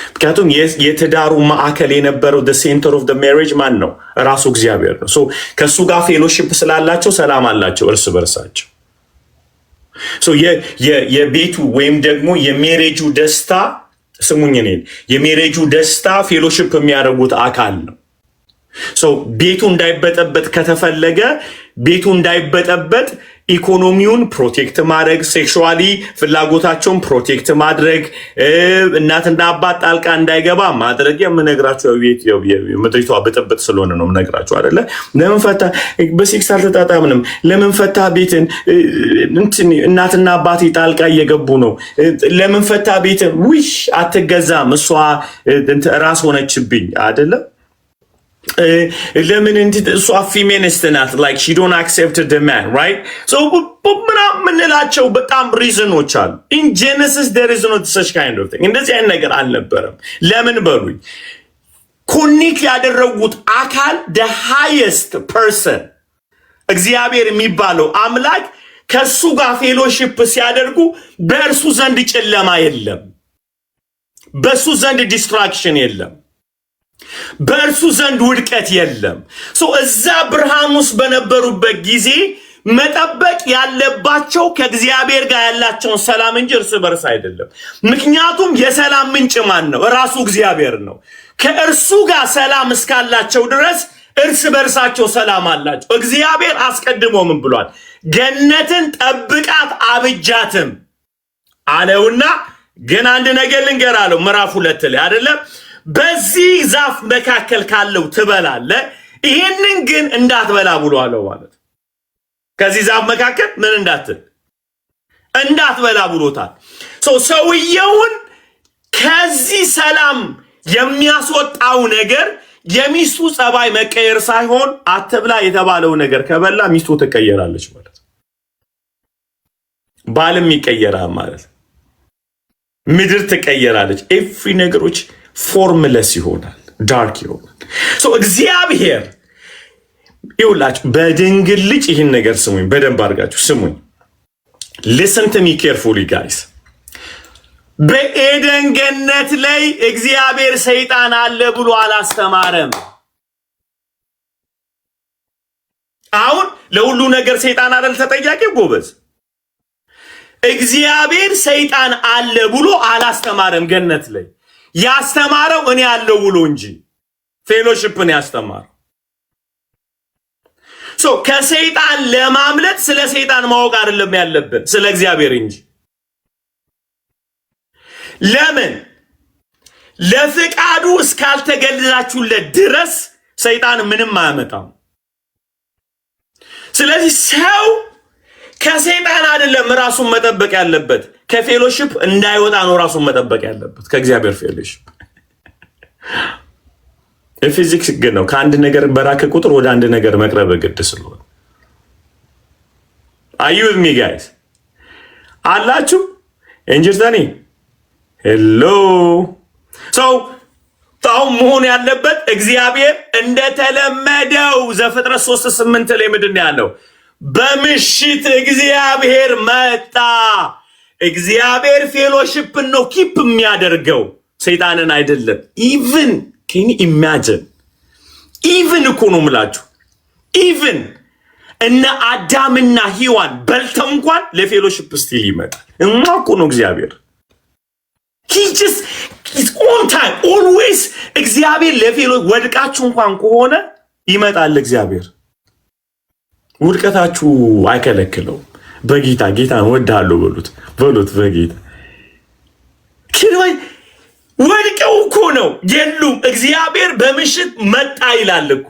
ምክንያቱም የትዳሩ ማዕከል የነበረው the center of the marriage ማን ነው? ራሱ እግዚአብሔር ነው። ከሱ ጋር ፌሎሺፕ ስላላቸው ሰላም አላቸው እርስ በርሳቸው። የቤቱ ወይም ደግሞ የሜሬጁ ደስታ ስሙኝ፣ የሜሬጁ ደስታ ፌሎሺፕ የሚያደርጉት አካል ነው። ቤቱ እንዳይበጠበጥ ከተፈለገ ቤቱ እንዳይበጠበጥ ኢኮኖሚውን ፕሮቴክት ማድረግ፣ ሴክሹዋሊ ፍላጎታቸውን ፕሮቴክት ማድረግ፣ እናትና አባት ጣልቃ እንዳይገባ ማድረግ። የምነግራቸው ምድሪቷ ብጥብጥ ስለሆነ ነው የምነግራቸው አይደለ? ለምን ፈታ በሴክስ አልተጣጣምንም? ለምን ፈታ ቤትን እናትና አባት ጣልቃ እየገቡ ነው? ለምን ፈታ ቤትን ውሽ አትገዛም እሷ ራስ ሆነችብኝ አይደለም? ለምን እሷ ፌሚኒስት ናት፣ like she don't accept the man, right? ምናምን ምንላቸው በጣም ሪዝኖች አሉ። in Genesis there is not such kind of thing። እንደዚህ አይነት ነገር አልነበረም። ለምን በሉኝ፣ ኮኔክት ያደረጉት አካል the highest person እግዚአብሔር የሚባለው አምላክ ከሱ ጋር ፌሎሺፕ ሲያደርጉ በእርሱ ዘንድ ጨለማ የለም፣ በሱ ዘንድ ዲስትራክሽን የለም፣ በእርሱ ዘንድ ውድቀት የለም። እዛ ብርሃን ውስጥ በነበሩበት ጊዜ መጠበቅ ያለባቸው ከእግዚአብሔር ጋር ያላቸውን ሰላም እንጂ እርስ በርስ አይደለም። ምክንያቱም የሰላም ምንጭ ማን ነው? ራሱ እግዚአብሔር ነው። ከእርሱ ጋር ሰላም እስካላቸው ድረስ እርስ በርሳቸው ሰላም አላቸው። እግዚአብሔር አስቀድሞ ምን ብሏል? ገነትን ጠብቃት አብጃትም አለውና ግን አንድ ነገር ልንገር አለው ምዕራፍ 2 ላይ አይደለም? በዚህ ዛፍ መካከል ካለው ትበላለህ፣ ይሄንን ግን እንዳትበላ ብሎ አለው ማለት። ከዚህ ዛፍ መካከል ምን እንዳትበላ ብሎታል። ሰውየውን ከዚህ ሰላም የሚያስወጣው ነገር የሚስቱ ጸባይ መቀየር ሳይሆን አትብላ የተባለው ነገር ከበላ ሚስቱ ትቀየራለች ማለት፣ ባልም ይቀየራል ማለት፣ ምድር ትቀየራለች። ኤፍሪ ነገሮች ፎርምለስ ይሆናል፣ ዳርክ ይሆናል። እግዚአብሔር ይውላችሁ በድንግል ልጅ ይህን ነገር ስሙኝ፣ በደንብ አድርጋችሁ ስሙኝ። ሊስን ቱ ሚ ኬርፉሊ ጋይስ። በኤደን ገነት ላይ እግዚአብሔር ሰይጣን አለ ብሎ አላስተማረም። አሁን ለሁሉ ነገር ሰይጣን አይደል ተጠያቂ? ጎበዝ። እግዚአብሔር ሰይጣን አለ ብሎ አላስተማረም። ገነት ላይ ያስተማረው እኔ አለው ብሎ እንጂ ፌሎሺፕን ያስተማረው። ከሰይጣን ለማምለጥ ስለ ሰይጣን ማወቅ አይደለም ያለብን፣ ስለ እግዚአብሔር እንጂ። ለምን? ለፍቃዱ እስካልተገለጻችሁለት ድረስ ሰይጣን ምንም አያመጣም። ስለዚህ ሰው ከሰይጣን አይደለም ራሱን መጠበቅ ያለበት፣ ከፌሎሺፕ እንዳይወጣ ነው ራሱን መጠበቅ ያለበት፣ ከእግዚአብሔር ፌሎሺፕ። ፊዚክስ ግን ነው። ከአንድ ነገር በራከ ቁጥር ወደ አንድ ነገር መቅረብ ግድ ስለሆነ አዩ ሚ ጋይስ አላችሁ እንጅርታኒ ሄሎ ሰው ታው መሆን ያለበት እግዚአብሔር እንደተለመደው ዘፍጥረት 3:8 ላይ ምንድን ነው ያለው? በምሽት እግዚአብሔር መጣ። እግዚአብሔር ፌሎሺፕን ነው ኪፕ የሚያደርገው፣ ሰይጣንን አይደለም። ኢቭን ከኒ ኢማጂን ኢቭን እኮ ነው የምላችሁ፣ ኢቭን እነ አዳምና ሔዋን በልተው እንኳን ለፌሎሺፕ ስቲል ይመጣል። እኮ ነው እግዚአብሔር he just is on time always። እግዚአብሔር ለፌሎ ወድቃችሁ እንኳን ከሆነ ይመጣል እግዚአብሔር። ውድቀታችሁ አይከለክለውም። በጌታ ጌታን ወድሃለሁ በሉት በጌታ ወድቀው እኮ ነው የሉም። እግዚአብሔር በምሽት መጣ ይላል እኮ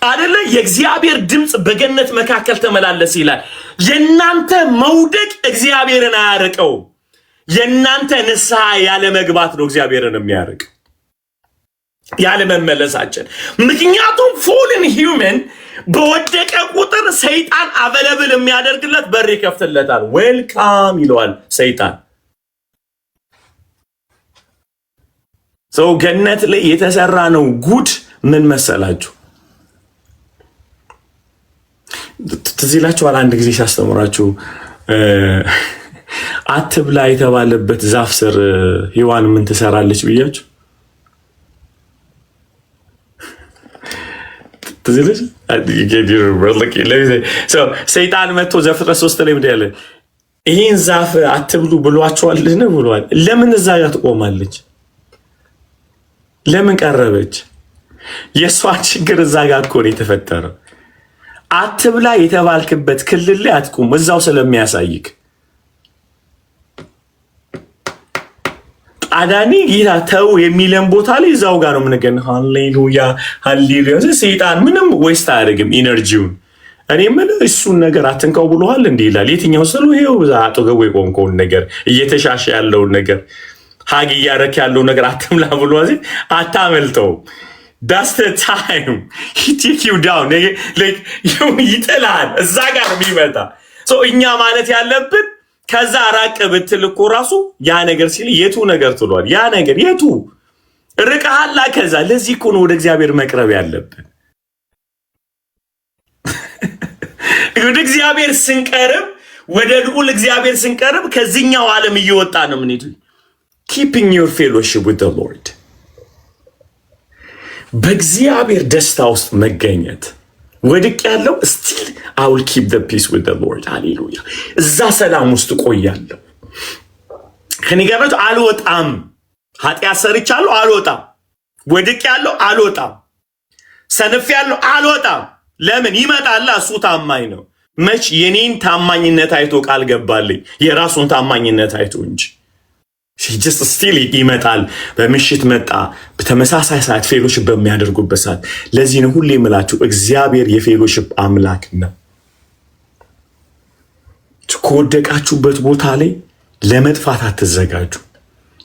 አይደለ? የእግዚአብሔር ድምፅ በገነት መካከል ተመላለስ ይላል። የእናንተ መውደቅ እግዚአብሔርን አያርቀው። የእናንተ ንስሐ ያለ መግባት ነው እግዚአብሔርን የሚያርቅ፣ ያለ መመለሳችን። ምክንያቱም ፎልን ሂውመን በወደቀ ቁጥር ሰይጣን አቬለብል የሚያደርግለት በር ይከፍትለታል። ዌልካም ይለዋል ሰይጣን። ሰው ገነት ላይ የተሰራ ነው ጉድ ምን መሰላችሁ? ትዝ ይላችኋል አንድ ጊዜ ሲያስተምራችሁ አትብላ የተባለበት ዛፍ ስር ሔዋን ምን ትሰራለች ብያችሁ? ሰይጣን መጥቶ ዘፍጥረት 3 ላይ ምንድን ያለ ይህን ዛፍ አትብሉ ብሏቸዋልን ብሏል። ለምን እዛ ጋር ትቆማለች? ለምን ቀረበች? የእሷ ችግር እዛ ጋር እኮ ነው የተፈጠረው። አትብላ የተባልክበት ክልል ላይ አትቁም፣ እዛው ስለሚያሳይክ። አዳኒ ጌታ ተው የሚለን ቦታ ላይ እዛው ጋር ነው የምንገኝ። ሃሌሉያ ሃሌሉያ። ሰይጣን ምንም ዌስት አያደርግም ኢነርጂውን። እኔ ምን እሱን ነገር አትንቀው ብሎሃል እንዲህ ይላል። የትኛው ስሉ ይሄው አጠገቡ የቆምከውን ነገር እየተሻሸ ያለውን ነገር ሀግ እያረክ ያለው ነገር አትምላ ብሎ አታመልጠው። ዳስ ዘ ታይም ሂ ቴክ ዩ ዳውን ይጥላል። እዛ ጋር የሚመጣ እኛ ማለት ያለብን ከዛ ራቅ ብትል እኮ ራሱ ያ ነገር ሲል የቱ ነገር ትሏል። ያ ነገር የቱ ርቀሃላ። ከዛ ለዚህ እኮ ነው ወደ እግዚአብሔር መቅረብ ያለብን። ወደ እግዚአብሔር ስንቀርብ፣ ወደ ልዑል እግዚአብሔር ስንቀርብ ከዚህኛው ዓለም እየወጣ ነው የምንሄዱ። keeping your fellowship with the Lord በእግዚአብሔር ደስታ ውስጥ መገኘት። ወድቅ ያለው still I will keep the peace with the Lord ሃሌሉያ። እዛ ሰላም ውስጥ ቆያለሁ። ከኔ ጋር ነው አልወጣም። ኃጢአት ሰርቻለሁ አልወጣም። ወድቅ ያለው አልወጣም። ሰነፍ ያለው አልወጣም። ለምን ይመጣል? እሱ ታማኝ ነው። መች የኔን ታማኝነት አይቶ ቃል ገባልኝ፣ የራሱን ታማኝነት አይቶ እንጂ just still ይመጣል። በምሽት መጣ። በተመሳሳይ ሰዓት ፌሎሺፕ በሚያደርጉበት ሰዓት። ለዚህ ነው ሁሌ የምላችሁ እግዚአብሔር የፌሎሺፕ አምላክ ነው። ከወደቃችሁበት ቦታ ላይ ለመጥፋት አትዘጋጁ።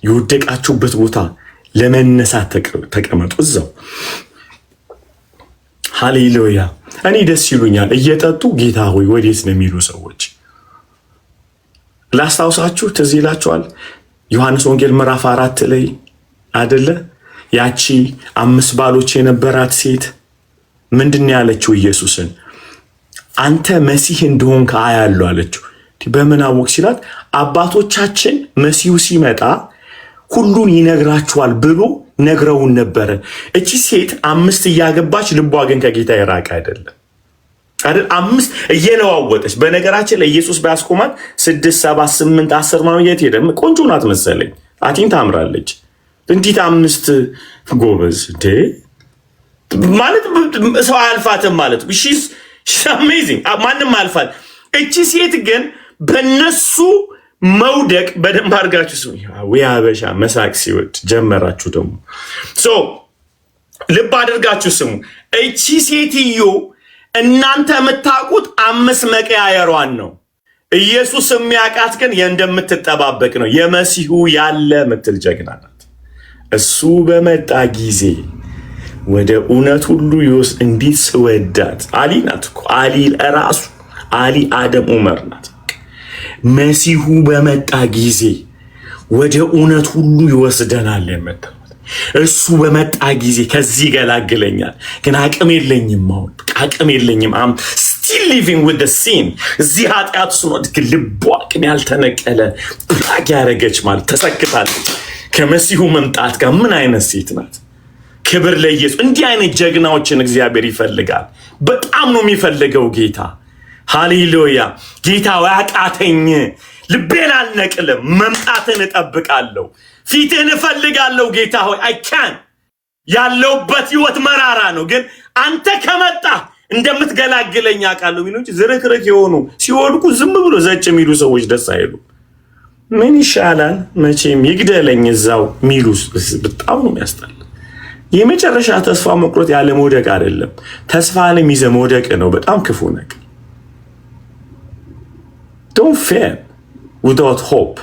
የወደቃችሁበት ቦታ ለመነሳት ተቀመጡ እዛው። ሃሌሉያ። እኔ ደስ ይሉኛል እየጠጡ ጌታ ሆይ ወዴት ነው የሚሉ ሰዎች። ላስታውሳችሁ ትዝ ይላችኋል ዮሐንስ ወንጌል ምዕራፍ 4 ላይ አይደለ? ያቺ 5 ባሎች የነበራት ሴት ምንድን ያለችው ኢየሱስን? አንተ መሲህ እንደሆንክ አያለሁ አለችው። በምን አወቅ ሲላት አባቶቻችን መሲሁ ሲመጣ ሁሉን ይነግራቸዋል ብሎ ነግረውን ነበረ። እቺ ሴት 5 እያገባች ልቧ ግን ከጌታ የራቀ አይደለም አይደል? 5 እየለዋወጠች። በነገራችን ላይ ኢየሱስ ባያስቆማት 6 7 8 10 ማለት የት ሄደ? ቆንጆ ናት መሰለኝ፣ አቲን ታምራለች። እንዴት 5 ጎበዝ እንዴ! ማለት ሰው አያልፋትም ማለት she's amazing። ማንም አያልፋት። እቺ ሴት ግን በነሱ መውደቅ በደንብ አድርጋችሁ ስሙ። ያበሻ መሳቅ ሲወድ ጀመራችሁ ደግሞ ልብ አድርጋችሁ ስሙ። እቺ ሴትዮ እናንተ የምታውቁት 5 መቀያየሯን ነው። ኢየሱስ የሚያውቃት ግን እንደምትጠባበቅ ነው። የመሲሁ ያለ ምትል ጀግና ናት። እሱ በመጣ ጊዜ ወደ እውነት ሁሉ ይወስድ። እንዴት ስወዳት! አሊ ናት እኮ አሊ ራሱ አሊ አደም ዑመር ናት። መሲሁ በመጣ ጊዜ ወደ እውነት ሁሉ ይወስደናል የምትለው እሱ በመጣ ጊዜ ከዚህ ገላግለኛል። ግን አቅም የለኝም፣ አሁን አቅም የለኝም። አም ስቲል ሊቪንግ ዊዝ ዘ ሲን። እዚህ ኃጢአት ውስጥ ነው። ግን ልቧ ግን ያልተነቀለ ብላግ ያደረገች ማለት ተሰክታለች ከመሲሁ መምጣት ጋር። ምን አይነት ሴት ናት! ክብር ለኢየሱስ። እንዲህ አይነት ጀግናዎችን እግዚአብሔር ይፈልጋል። በጣም ነው የሚፈልገው ጌታ። ሃሌሉያ። ጌታ ያቃተኝ ልቤን አልነቅልም፣ መምጣትን እጠብቃለሁ፣ ፊትህን እፈልጋለሁ ጌታ ሆይ። አይካን ያለውበት ህይወት መራራ ነው፣ ግን አንተ ከመጣ እንደምትገላግለኝ አውቃለሁ የሚሉ እንጂ ዝርክርክ የሆኑ ሲወድቁ ዝም ብሎ ዘጭ የሚሉ ሰዎች ደስ አይሉ። ምን ይሻላል መቼም ይግደለኝ እዛው ሚሉ በጣም ነው የሚያስጠላ። የመጨረሻ ተስፋ መቁረጥ ያለ መውደቅ አይደለም፣ ተስፋ ለሚዘ መውደቅ ነው። በጣም ክፉ ነገር። don't fail without hope።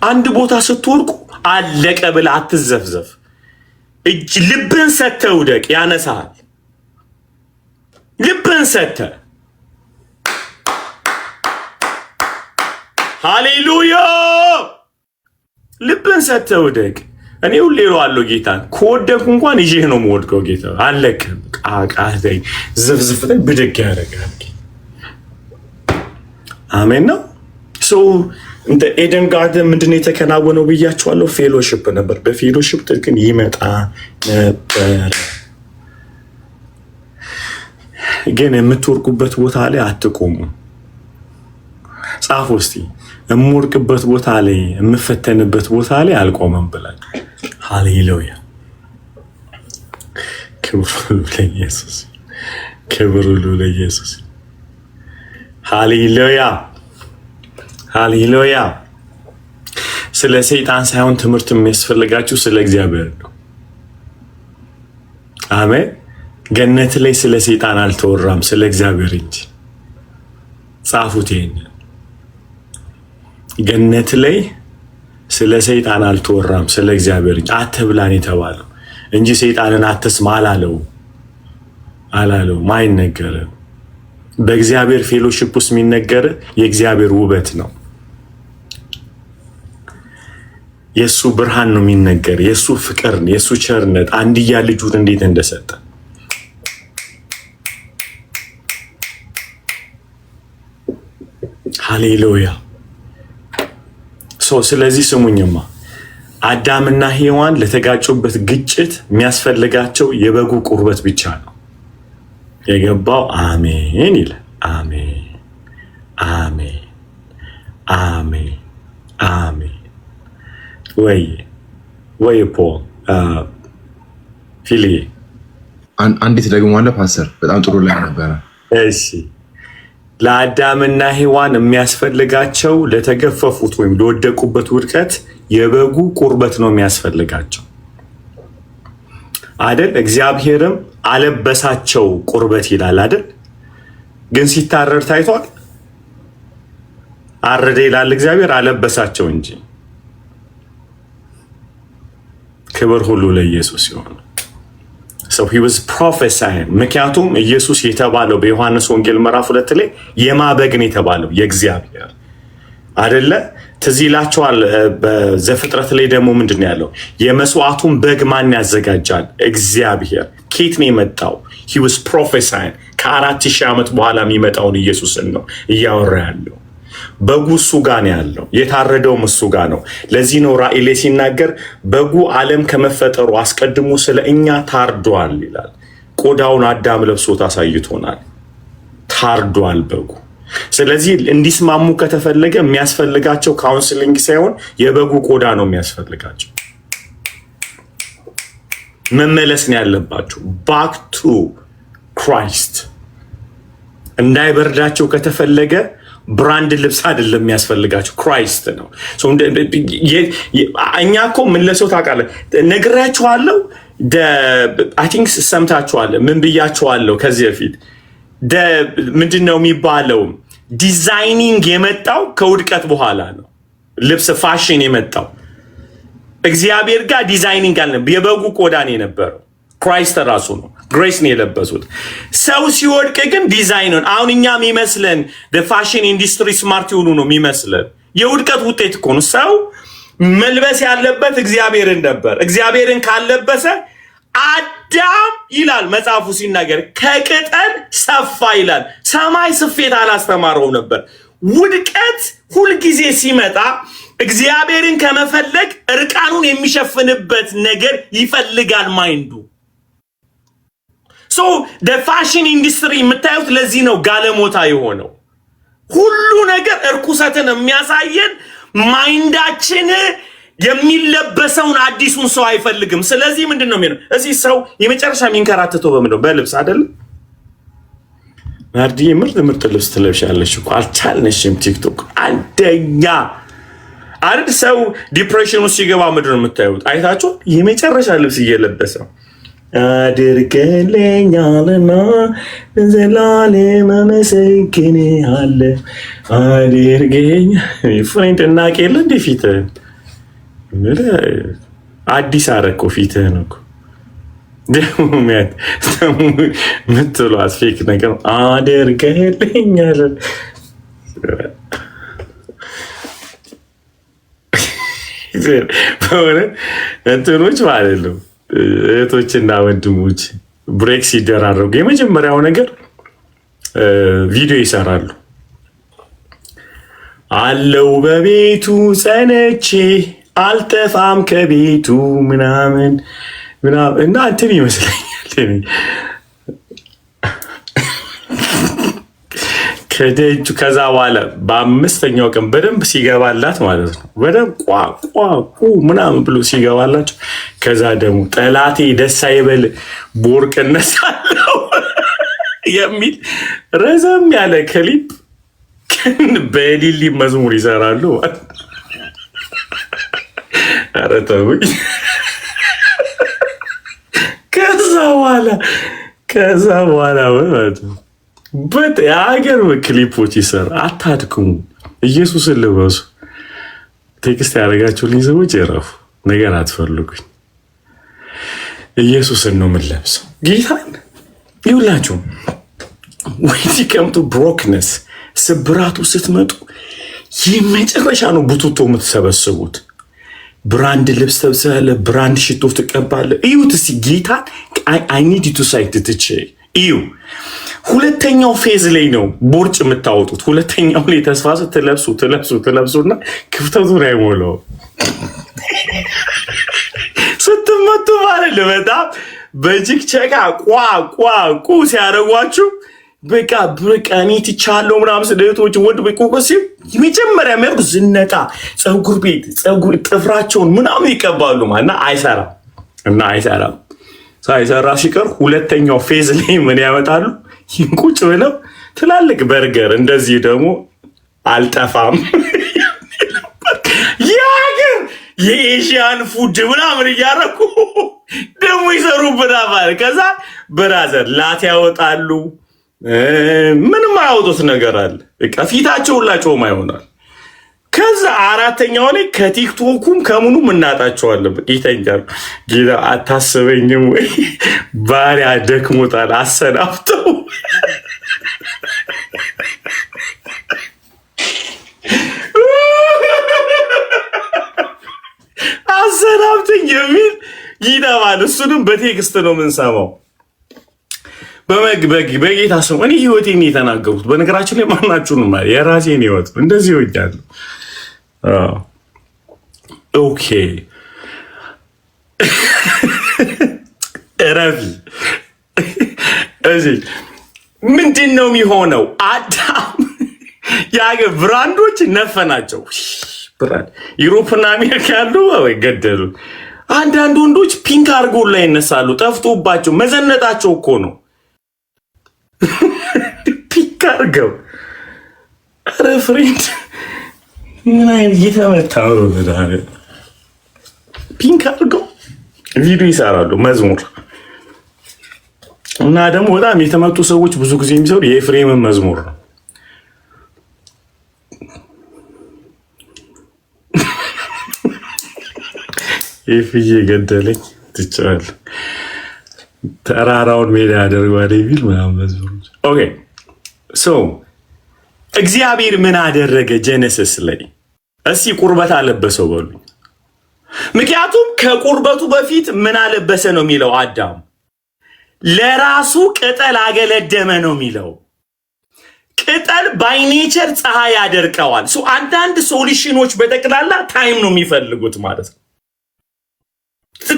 አንድ ቦታ ስትወርቁ አለቀ ብለህ አትዘፍዘፍ። እጅ ልብን ሰተህ ውደቅ፣ ያነሳል። ልብን ሰተህ ሃሌሉያ፣ ልብን ሰተህ ውደቅ። እኔ ሁሌ እለዋለሁ ጌታን ከወደቅኩ እንኳን ይዤህ ነው የምወድቀው። ጌታ አለቅም ቃቃተኝ ዝፍዝፍተኝ ብድግ ያደርጋል። አሜን ነው። እንደ ኤደን ጋርደን ምንድን ነው የተከናወነው ብያችኋለሁ? ፌሎሺፕ ነበር። በፌሎሺፕ ግን ይመጣ ነበር። ግን የምትወርቁበት ቦታ ላይ አትቆሙ። ጻፉ እስቲ። የምወርቅበት ቦታ ላይ የምፈተንበት ቦታ ላይ አልቆመም ብላል። ሃሌሉያ። ክብር ለኢየሱስ፣ ክብር ለኢየሱስ። ሃሌሉያ፣ ሃሌሉያ። ስለ ሰይጣን ሳይሆን ትምህርት የሚያስፈልጋችሁ ስለ እግዚአብሔር ነው። አሜን። ገነት ላይ ስለ ሰይጣን አልተወራም፣ ስለ እግዚአብሔር እንጂ። ጻፉት ይሄን። ገነት ላይ ስለ ሰይጣን አልተወራም፣ ስለ እግዚአብሔር እንጂ። አትብላን የተባለው እንጂ ሰይጣንን አትስማ አላለው። አይነገርም። በእግዚአብሔር ፌሎሺፕ ውስጥ የሚነገር የእግዚአብሔር ውበት ነው። የሱ ብርሃን ነው የሚነገር፣ የሱ ፍቅር፣ የሱ ቸርነት፣ አንድያ ልጁን እንዴት እንደሰጠ። ሃሌሉያ። ስለዚህ ስሙኝማ፣ አዳምና ሔዋን ለተጋጩበት ግጭት የሚያስፈልጋቸው የበጉ ቁርበት ብቻ ነው። የገባው አሜን ይላል። አሜን፣ አሜን፣ አሜን፣ አሜን። ወይ ፖል ፊሊ አንዲት ደግሞ አለ ፓስተር፣ በጣም ጥሩ ላይ ነበረ። እሺ፣ ለአዳምና ሔዋን የሚያስፈልጋቸው ለተገፈፉት ወይም ለወደቁበት ውድቀት የበጉ ቁርበት ነው የሚያስፈልጋቸው አይደል? እግዚአብሔርም አለበሳቸው ቁርበት ይላል አይደል? ግን ሲታረድ ታይቷል? አረደ ይላል እግዚአብሔር፣ አለበሳቸው እንጂ። ክብር ሁሉ ለኢየሱስ ይሁን። So he was prophesying። ምክንያቱም ኢየሱስ የተባለው በዮሐንስ ወንጌል ምዕራፍ 2 ላይ የማበግን የተባለው የእግዚአብሔር አይደለ? ትዝ ይላችኋል። በዘፍጥረት ላይ ደግሞ ምንድን ያለው? የመስዋዕቱን በግ ማን ያዘጋጃል? እግዚአብሔር። ኬት ነው የመጣው? he was prophesying ከ4000 ዓመት በኋላ የሚመጣውን ኢየሱስን ነው እያወራ ያለው። በጉ እሱ ጋር ነው ያለው፣ የታረደውም እሱ ጋር ነው። ለዚህ ነው ራእይ ላይ ሲናገር በጉ ዓለም ከመፈጠሩ አስቀድሞ ስለ እኛ ታርዷል ይላል። ቆዳውን አዳም ለብሶት አሳይቶናል። ታርዷል በጉ። ስለዚህ እንዲስማሙ ከተፈለገ የሚያስፈልጋቸው ካውንስሊንግ ሳይሆን የበጉ ቆዳ ነው የሚያስፈልጋቸው። መመለስ ነው ያለባቸው ባክ ቱ ክራይስት። እንዳይበርዳቸው ከተፈለገ ብራንድ ልብስ አይደለም የሚያስፈልጋቸው፣ ክራይስት ነው። እኛ እኮ ምን ለሰው ታውቃለህ፣ ነግራችኋለሁ። አይ ቲንክ ሰምታችኋል። ምን ብያችኋለሁ ከዚህ በፊት? ምንድን ነው የሚባለው? ዲዛይኒንግ የመጣው ከውድቀት በኋላ ነው። ልብስ ፋሽን የመጣው እግዚአብሔር ጋር ዲዛይኒንግ አልነበረም። የበጉ ቆዳ ነው የነበረው። ክራይስት ራሱ ነው ግሬስ ነው የለበሱት። ሰው ሲወድቅ ግን ዲዛይኑን አሁን እኛ የሚመስለን ፋሽን ኢንዱስትሪ ስማርት የሆኑ ነው የሚመስለን። የውድቀት ውጤት እኮ ነው። ሰው መልበስ ያለበት እግዚአብሔርን ነበር። እግዚአብሔርን ካለበሰ አዳም ይላል መጽሐፉ ሲናገር ከቅጠል ሰፋ ይላል። ሰማይ ስፌት አላስተማረውም ነበር። ውድቀት ሁልጊዜ ሲመጣ እግዚአብሔርን ከመፈለግ እርቃኑን የሚሸፍንበት ነገር ይፈልጋል ማይንዱ። ሶ ፋሽን ኢንዱስትሪ የምታዩት ለዚህ ነው ጋለሞታ የሆነው። ሁሉ ነገር እርኩሰትን የሚያሳየን ማይንዳችን የሚለበሰውን አዲሱን ሰው አይፈልግም። ስለዚህ ምንድን ነው የሚለው? እዚህ ሰው የመጨረሻ የሚንከራተተው በምንድን ነው? በልብስ አይደለም። ናርዲ ምርጥ ልብስ ትለብሻለሽ እኮ አልቻልነሽም። ቲክቶክ አንደኛ አይደል? ሰው ዲፕሬሽን ውስጥ ሲገባ ምንድን ነው የምታዩት? አይታችሁ የመጨረሻ ልብስ እየለበሰ አድርገልኛልና ዘላለም አመሰግንሃለሁ። አድርገኝ ፍሬንድ እናቄ የለ እንደ ፊትህን አዲስ አረኮ ፊትህን እኮ ደግሞ ምትሏት ፌክ ነገር አድርገልኛል። በእውነት እንትኖች ማለት ነው እህቶችና ወንድሞች ብሬክ ሲደራረጉ የመጀመሪያው ነገር ቪዲዮ ይሰራሉ። አለው በቤቱ ጸነቼ አልጠፋም ከቤቱ ምናምን እና እንትን ይመስለኛል ከደጁ ከዛ በኋላ በአምስተኛው ቀን በደንብ ሲገባላት ማለት ነው። በደንብ ቋቋቁ ምናምን ብሎ ሲገባላቸው ከዛ ደግሞ ጠላቴ ደስ አይበል ቦርቅ እነሳለሁ የሚል ረዘም ያለ ክሊፕ በሊሊ መዝሙር ይሰራሉ። ኧረ ተውኝ። ከዛ በኋላ የሀገር ክሊፖች ይሰራ። አታድክሙ፣ ኢየሱስን ልበሱ። ቴክስት ያደረጋችሁልኝ ሰዎች የረፉ ነገር አትፈልጉኝ። ኢየሱስን ነው የምንለብሰው፣ ጌታን ይውላችሁ። ወይዚ ከምቱ ብሮክነስ ስብራቱ ስትመጡ የመጨረሻ ነው ቡቱቶ የምትሰበስቡት። ብራንድ ልብስ ተብስለ ብራንድ ሽቶ ትቀባለ። እዩት እስቲ ጌታን። አይ ኒድ ቱ ሳይት ትች እዩ። ሁለተኛው ፌዝ ላይ ነው ቦርጭ የምታወጡት። ሁለተኛው ላይ ተስፋ ስትለብሱና ክፍተቱን አይሞላው ስትመቱ ማለት በጣም በጅግ ቸጋ ቋ ሲያደርጓችሁ በቃ እኔ ትቻለሁ ምናምን ስለቶች ወንድ በቆቆሲ የመጀመሪያ የሚያደርጉ ዝነጣ ፀጉር ቤት ጥፍራቸውን ምናምን ይቀባሉ እና አይሰራም። ሳይሰራ ሲቀር ሁለተኛው ፌዝ ላይ ምን ያመጣሉ? ቁጭ ብለው ትላልቅ በርገር እንደዚህ ደግሞ አልጠፋም የሀገር የኤዥያን ፉድ ምናምን እያረኩ ደግሞ ይሰሩብናል። ከዛ ብራዘር ላት ያወጣሉ። ምንም አያወጡት ነገር አለ። በቃ ፊታቸው ሁላቸውም አይሆናል። ከዛ አራተኛው ላይ ከቲክቶኩም ከምኑም እናጣቸዋለን። ይተኛሉ። ጌታ አታስበኝም ወይ? ባሪያ ደክሞታል አሰናብተው። ሰምቲንግ የሚል ይደባል። እሱንም በቴክስት ነው የምንሰማው። በጌታ ስም እኔ ህይወቴን የተናገሩት በነገራችን ላይ ማናችሁንም ማለት የራሴን ህይወት እንደዚህ ይወዳለሁ። ኦኬ ረቪ እዚህ ምንድን ነው የሚሆነው? አዳም ያገ ብራንዶች ነፈናቸው። ብራንድ ዩሮፕና አሜሪካ ያሉ ወይ ገደሉ። አንዳንድ ወንዶች ፒንክ አርጎ ላይ ይነሳሉ። ጠፍቶባቸው መዘነጣቸው እኮ ነው። ፒንክ አርገው ኧረ ፍሬንድ ምን አይነት እየተመታ ነው ብዳለ ፒንክ አርገው ቪዲዮ ይሰራሉ መዝሙር እና ደግሞ በጣም የተመቱ ሰዎች ብዙ ጊዜ የሚሰሩ የኤፍሬምን መዝሙር ነው። ኤፍዬ ገደለኝ ትቻል ተራራውን ሜዳ ያደርገዋል የሚል ምናምን መዝሙር። ኦኬ ሶ እግዚአብሔር ምን አደረገ ጀነሲስ ላይ? እስቲ ቁርበት አለበሰው በሉኝ። ምክንያቱም ከቁርበቱ በፊት ምን አለበሰ ነው የሚለው አዳም ለራሱ ቅጠል አገለደመ ነው የሚለው። ቅጠል ባይ ኔቸር ፀሐይ ያደርቀዋል። አንዳንድ ሶሉሽኖች በጠቅላላ ታይም ነው የሚፈልጉት ማለት ነው።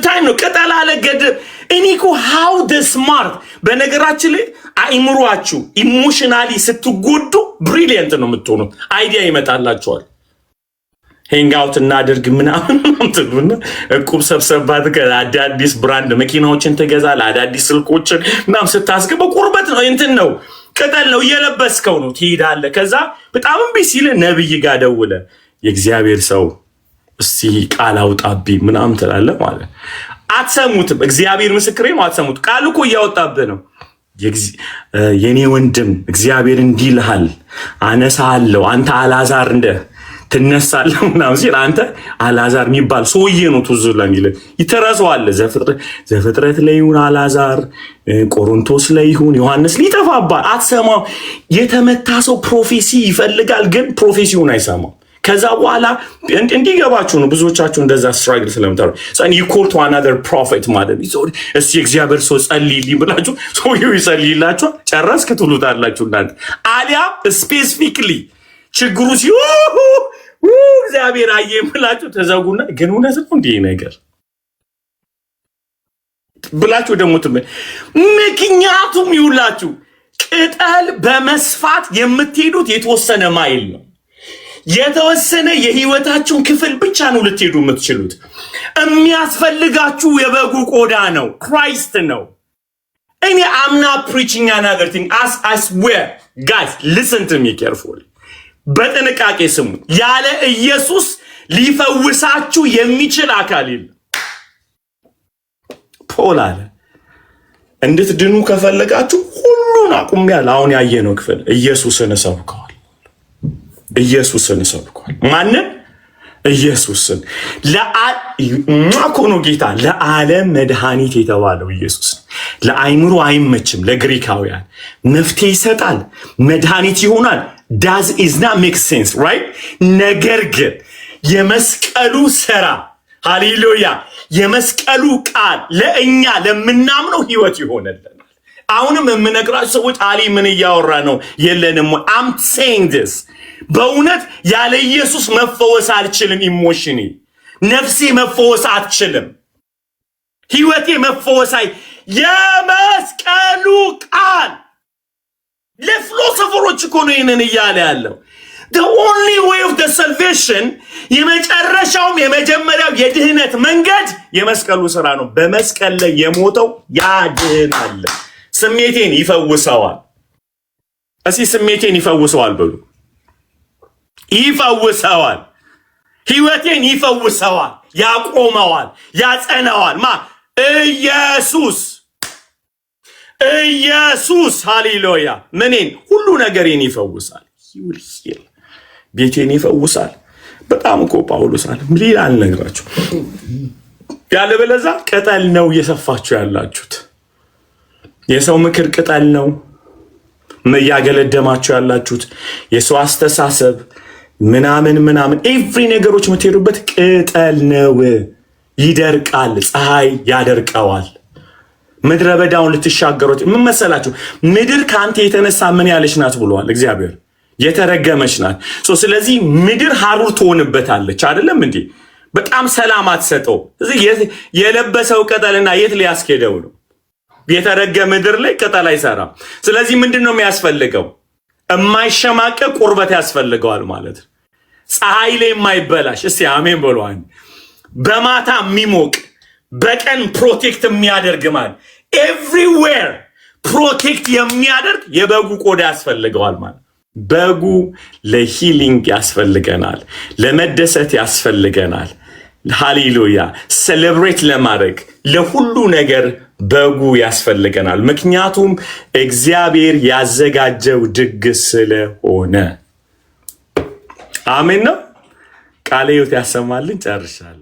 ታይም ነው። ቅጠል አለገደም። እኒኮ ሃው ደ ስማርት። በነገራችን ላይ አይምሯችሁ ኢሞሽናሊ ስትጎዱ ብሪሊየንት ነው የምትሆኑት። አይዲያ ይመጣላችኋል። ሄንጋውት እናድርግ ምናምን ትሉና እቁብ ሰብሰባት አዳዲስ ብራንድ መኪናዎችን ትገዛለህ። አዳዲስ ስልኮችን ምናምን ስታስገባ ቁርበት ነው እንትን ነው ቅጠል ነው እየለበስከው ነው ትሄዳለህ። ከዛ በጣም እምቢ ሲል ነብይ ጋር ደውለህ የእግዚአብሔር ሰው እስቲ ቃል አውጣብኝ ምናምን ትላለህ ማለት አትሰሙትም። እግዚአብሔር ምስክሬ ነው። አትሰሙት። ቃል እኮ እያወጣብህ ነው። የኔ ወንድም እግዚአብሔር እንዲህ ይልሃል፣ አነሳለሁ አንተ አልዓዛር እንደ ትነሳለህ ምናምን ሲል አንተ አልዓዛር የሚባል ሰውዬ ነው ትዝ ለሚል ይተረሰዋለህ። ዘፍጥረት ላይ ይሁን አልዓዛር፣ ቆሮንቶስ ላይ ይሁን ዮሐንስ ሊጠፋባል። አትሰማው። የተመታ ሰው ፕሮፌሲ ይፈልጋል፣ ግን ፕሮፌሲውን አይሰማው። ከዛ በኋላ እንዲገባችሁ ነው ብዙዎቻችሁ እንደዛ ስትራግል ስለምታሩ you call to another prophet ማለት ነው። እስቲ እግዚአብሔር ሰው ጸልይልኝ ብላችሁ ሰውየው ይጸልይላችሁ ጨረስክ ትሉታላችሁ እናንተ። አሊያ ስፔሲፊክሊ ችግሩ እግዚአብሔር አየህ ብላችሁ ተዘጉና ግን እውነት ነው እንዲህ ነገር ብላችሁ ደግሞ ምክንያቱም ይውላችሁ ቅጠል በመስፋት የምትሄዱት የተወሰነ ማይል ነው። የተወሰነ የህይወታችሁን ክፍል ብቻ ነው ልትሄዱ የምትችሉት። የሚያስፈልጋችሁ የበጉ ቆዳ ነው፣ ክራይስት ነው። እኔ አምና ፕሪቺንግ another thing as I swear guys listen to me carefully በጥንቃቄ ስሙ። ያለ ኢየሱስ ሊፈውሳችሁ የሚችል አካል የለም። ፖል አለ እንድትድኑ ከፈለጋችሁ ሁሉን አቁሜያለሁ። አሁን ያየነው ክፍል ኢየሱስን ሰብከዋል። ኢየሱስን ሰብከዋል። ማንን? ኢየሱስን። ለአኮኖ ጌታ ለዓለም መድኃኒት የተባለው ኢየሱስ ለአይምሮ አይመችም። ለግሪካውያን መፍትሄ ይሰጣል፣ መድኃኒት ይሆናል። does is not make sense right? ነገር ግን የመስቀሉ ሥራ ሃሌሉያ፣ የመስቀሉ ቃል ለእኛ ለምናምነው ህይወት ይሆነልናል። አሁንም የምነግራችሁ ሰዎች አሊ ምን እያወራ ነው የለንም። I'm saying this በእውነት ያለ ኢየሱስ መፈወስ አልችልም። ኢሞሽኒ ነፍሴ መፈወስ አትችልም። ህይወቴ መፈወስ የመስቀሉ ቃል ለፊሎሶፈሮች እኮ ነው ይሄንን እያለ ያለው። the only way of the salvation የመጨረሻውም የመጀመሪያው የድህነት መንገድ የመስቀሉ ሥራ ነው። በመስቀል ላይ የሞተው ያድናል። ስሜቴን ይፈውሰዋል። እስኪ ስሜቴን ይፈውሰዋል በሉ። ይፈውሰዋል። ህይወቴን ይፈውሰዋል፣ ያቆመዋል፣ ያጸናዋል። ኢየሱስ ኢየሱስ ሃሌሉያ። ምንን? ሁሉ ነገሬን ይፈውሳል። ቤቴን ይፈውሳል። በጣም እኮ ጳውሎስ አለ ምን ይላል ነግራችሁ ያለበለዛ ቅጠል ነው እየሰፋችሁ ያላችሁት። የሰው ምክር ቅጠል ነው እያገለደማችሁ ያላችሁት። የሰው አስተሳሰብ ምናምን ኤቭሪ ነገሮች የምትሄዱበት ቅጠል ነው። ይደርቃል፣ ፀሐይ ያደርቀዋል። ምድረ በዳውን ልትሻገሩት ምን መሰላችሁ? ምድር ከአንተ የተነሳ ምን ያለች ናት ብሏል እግዚአብሔር? የተረገመች ናት። ስለዚህ ምድር ሐሩር ትሆንበታለች። አይደለም እንዴ? በጣም ሰላም አትሰጠው። እዚህ የለበሰው ቅጠልና የት ሊያስኬደው ነው? የተረገመ ምድር ላይ ቅጠል አይሰራም። ስለዚህ ምንድን ነው የሚያስፈልገው? የማይሸማቀቅ ቁርበት ያስፈልገዋል ማለት ነው። ፀሐይ ላይ የማይበላሽ እስቲ አሜን ብሏል። በማታ የሚሞቅ በቀን ፕሮቴክት የሚያደርግ ማለት ኤቭሪዌር ፕሮቴክት የሚያደርግ የበጉ ቆዳ ያስፈልገዋል ማለት። በጉ ለሂሊንግ ያስፈልገናል፣ ለመደሰት ያስፈልገናል። ሃሌሉያ! ሴሌብሬት ለማድረግ ለሁሉ ነገር በጉ ያስፈልገናል። ምክንያቱም እግዚአብሔር ያዘጋጀው ድግስ ስለሆነ። አሜን ነው። ቃለ ሕይወት ያሰማልን። ጨርሻለሁ።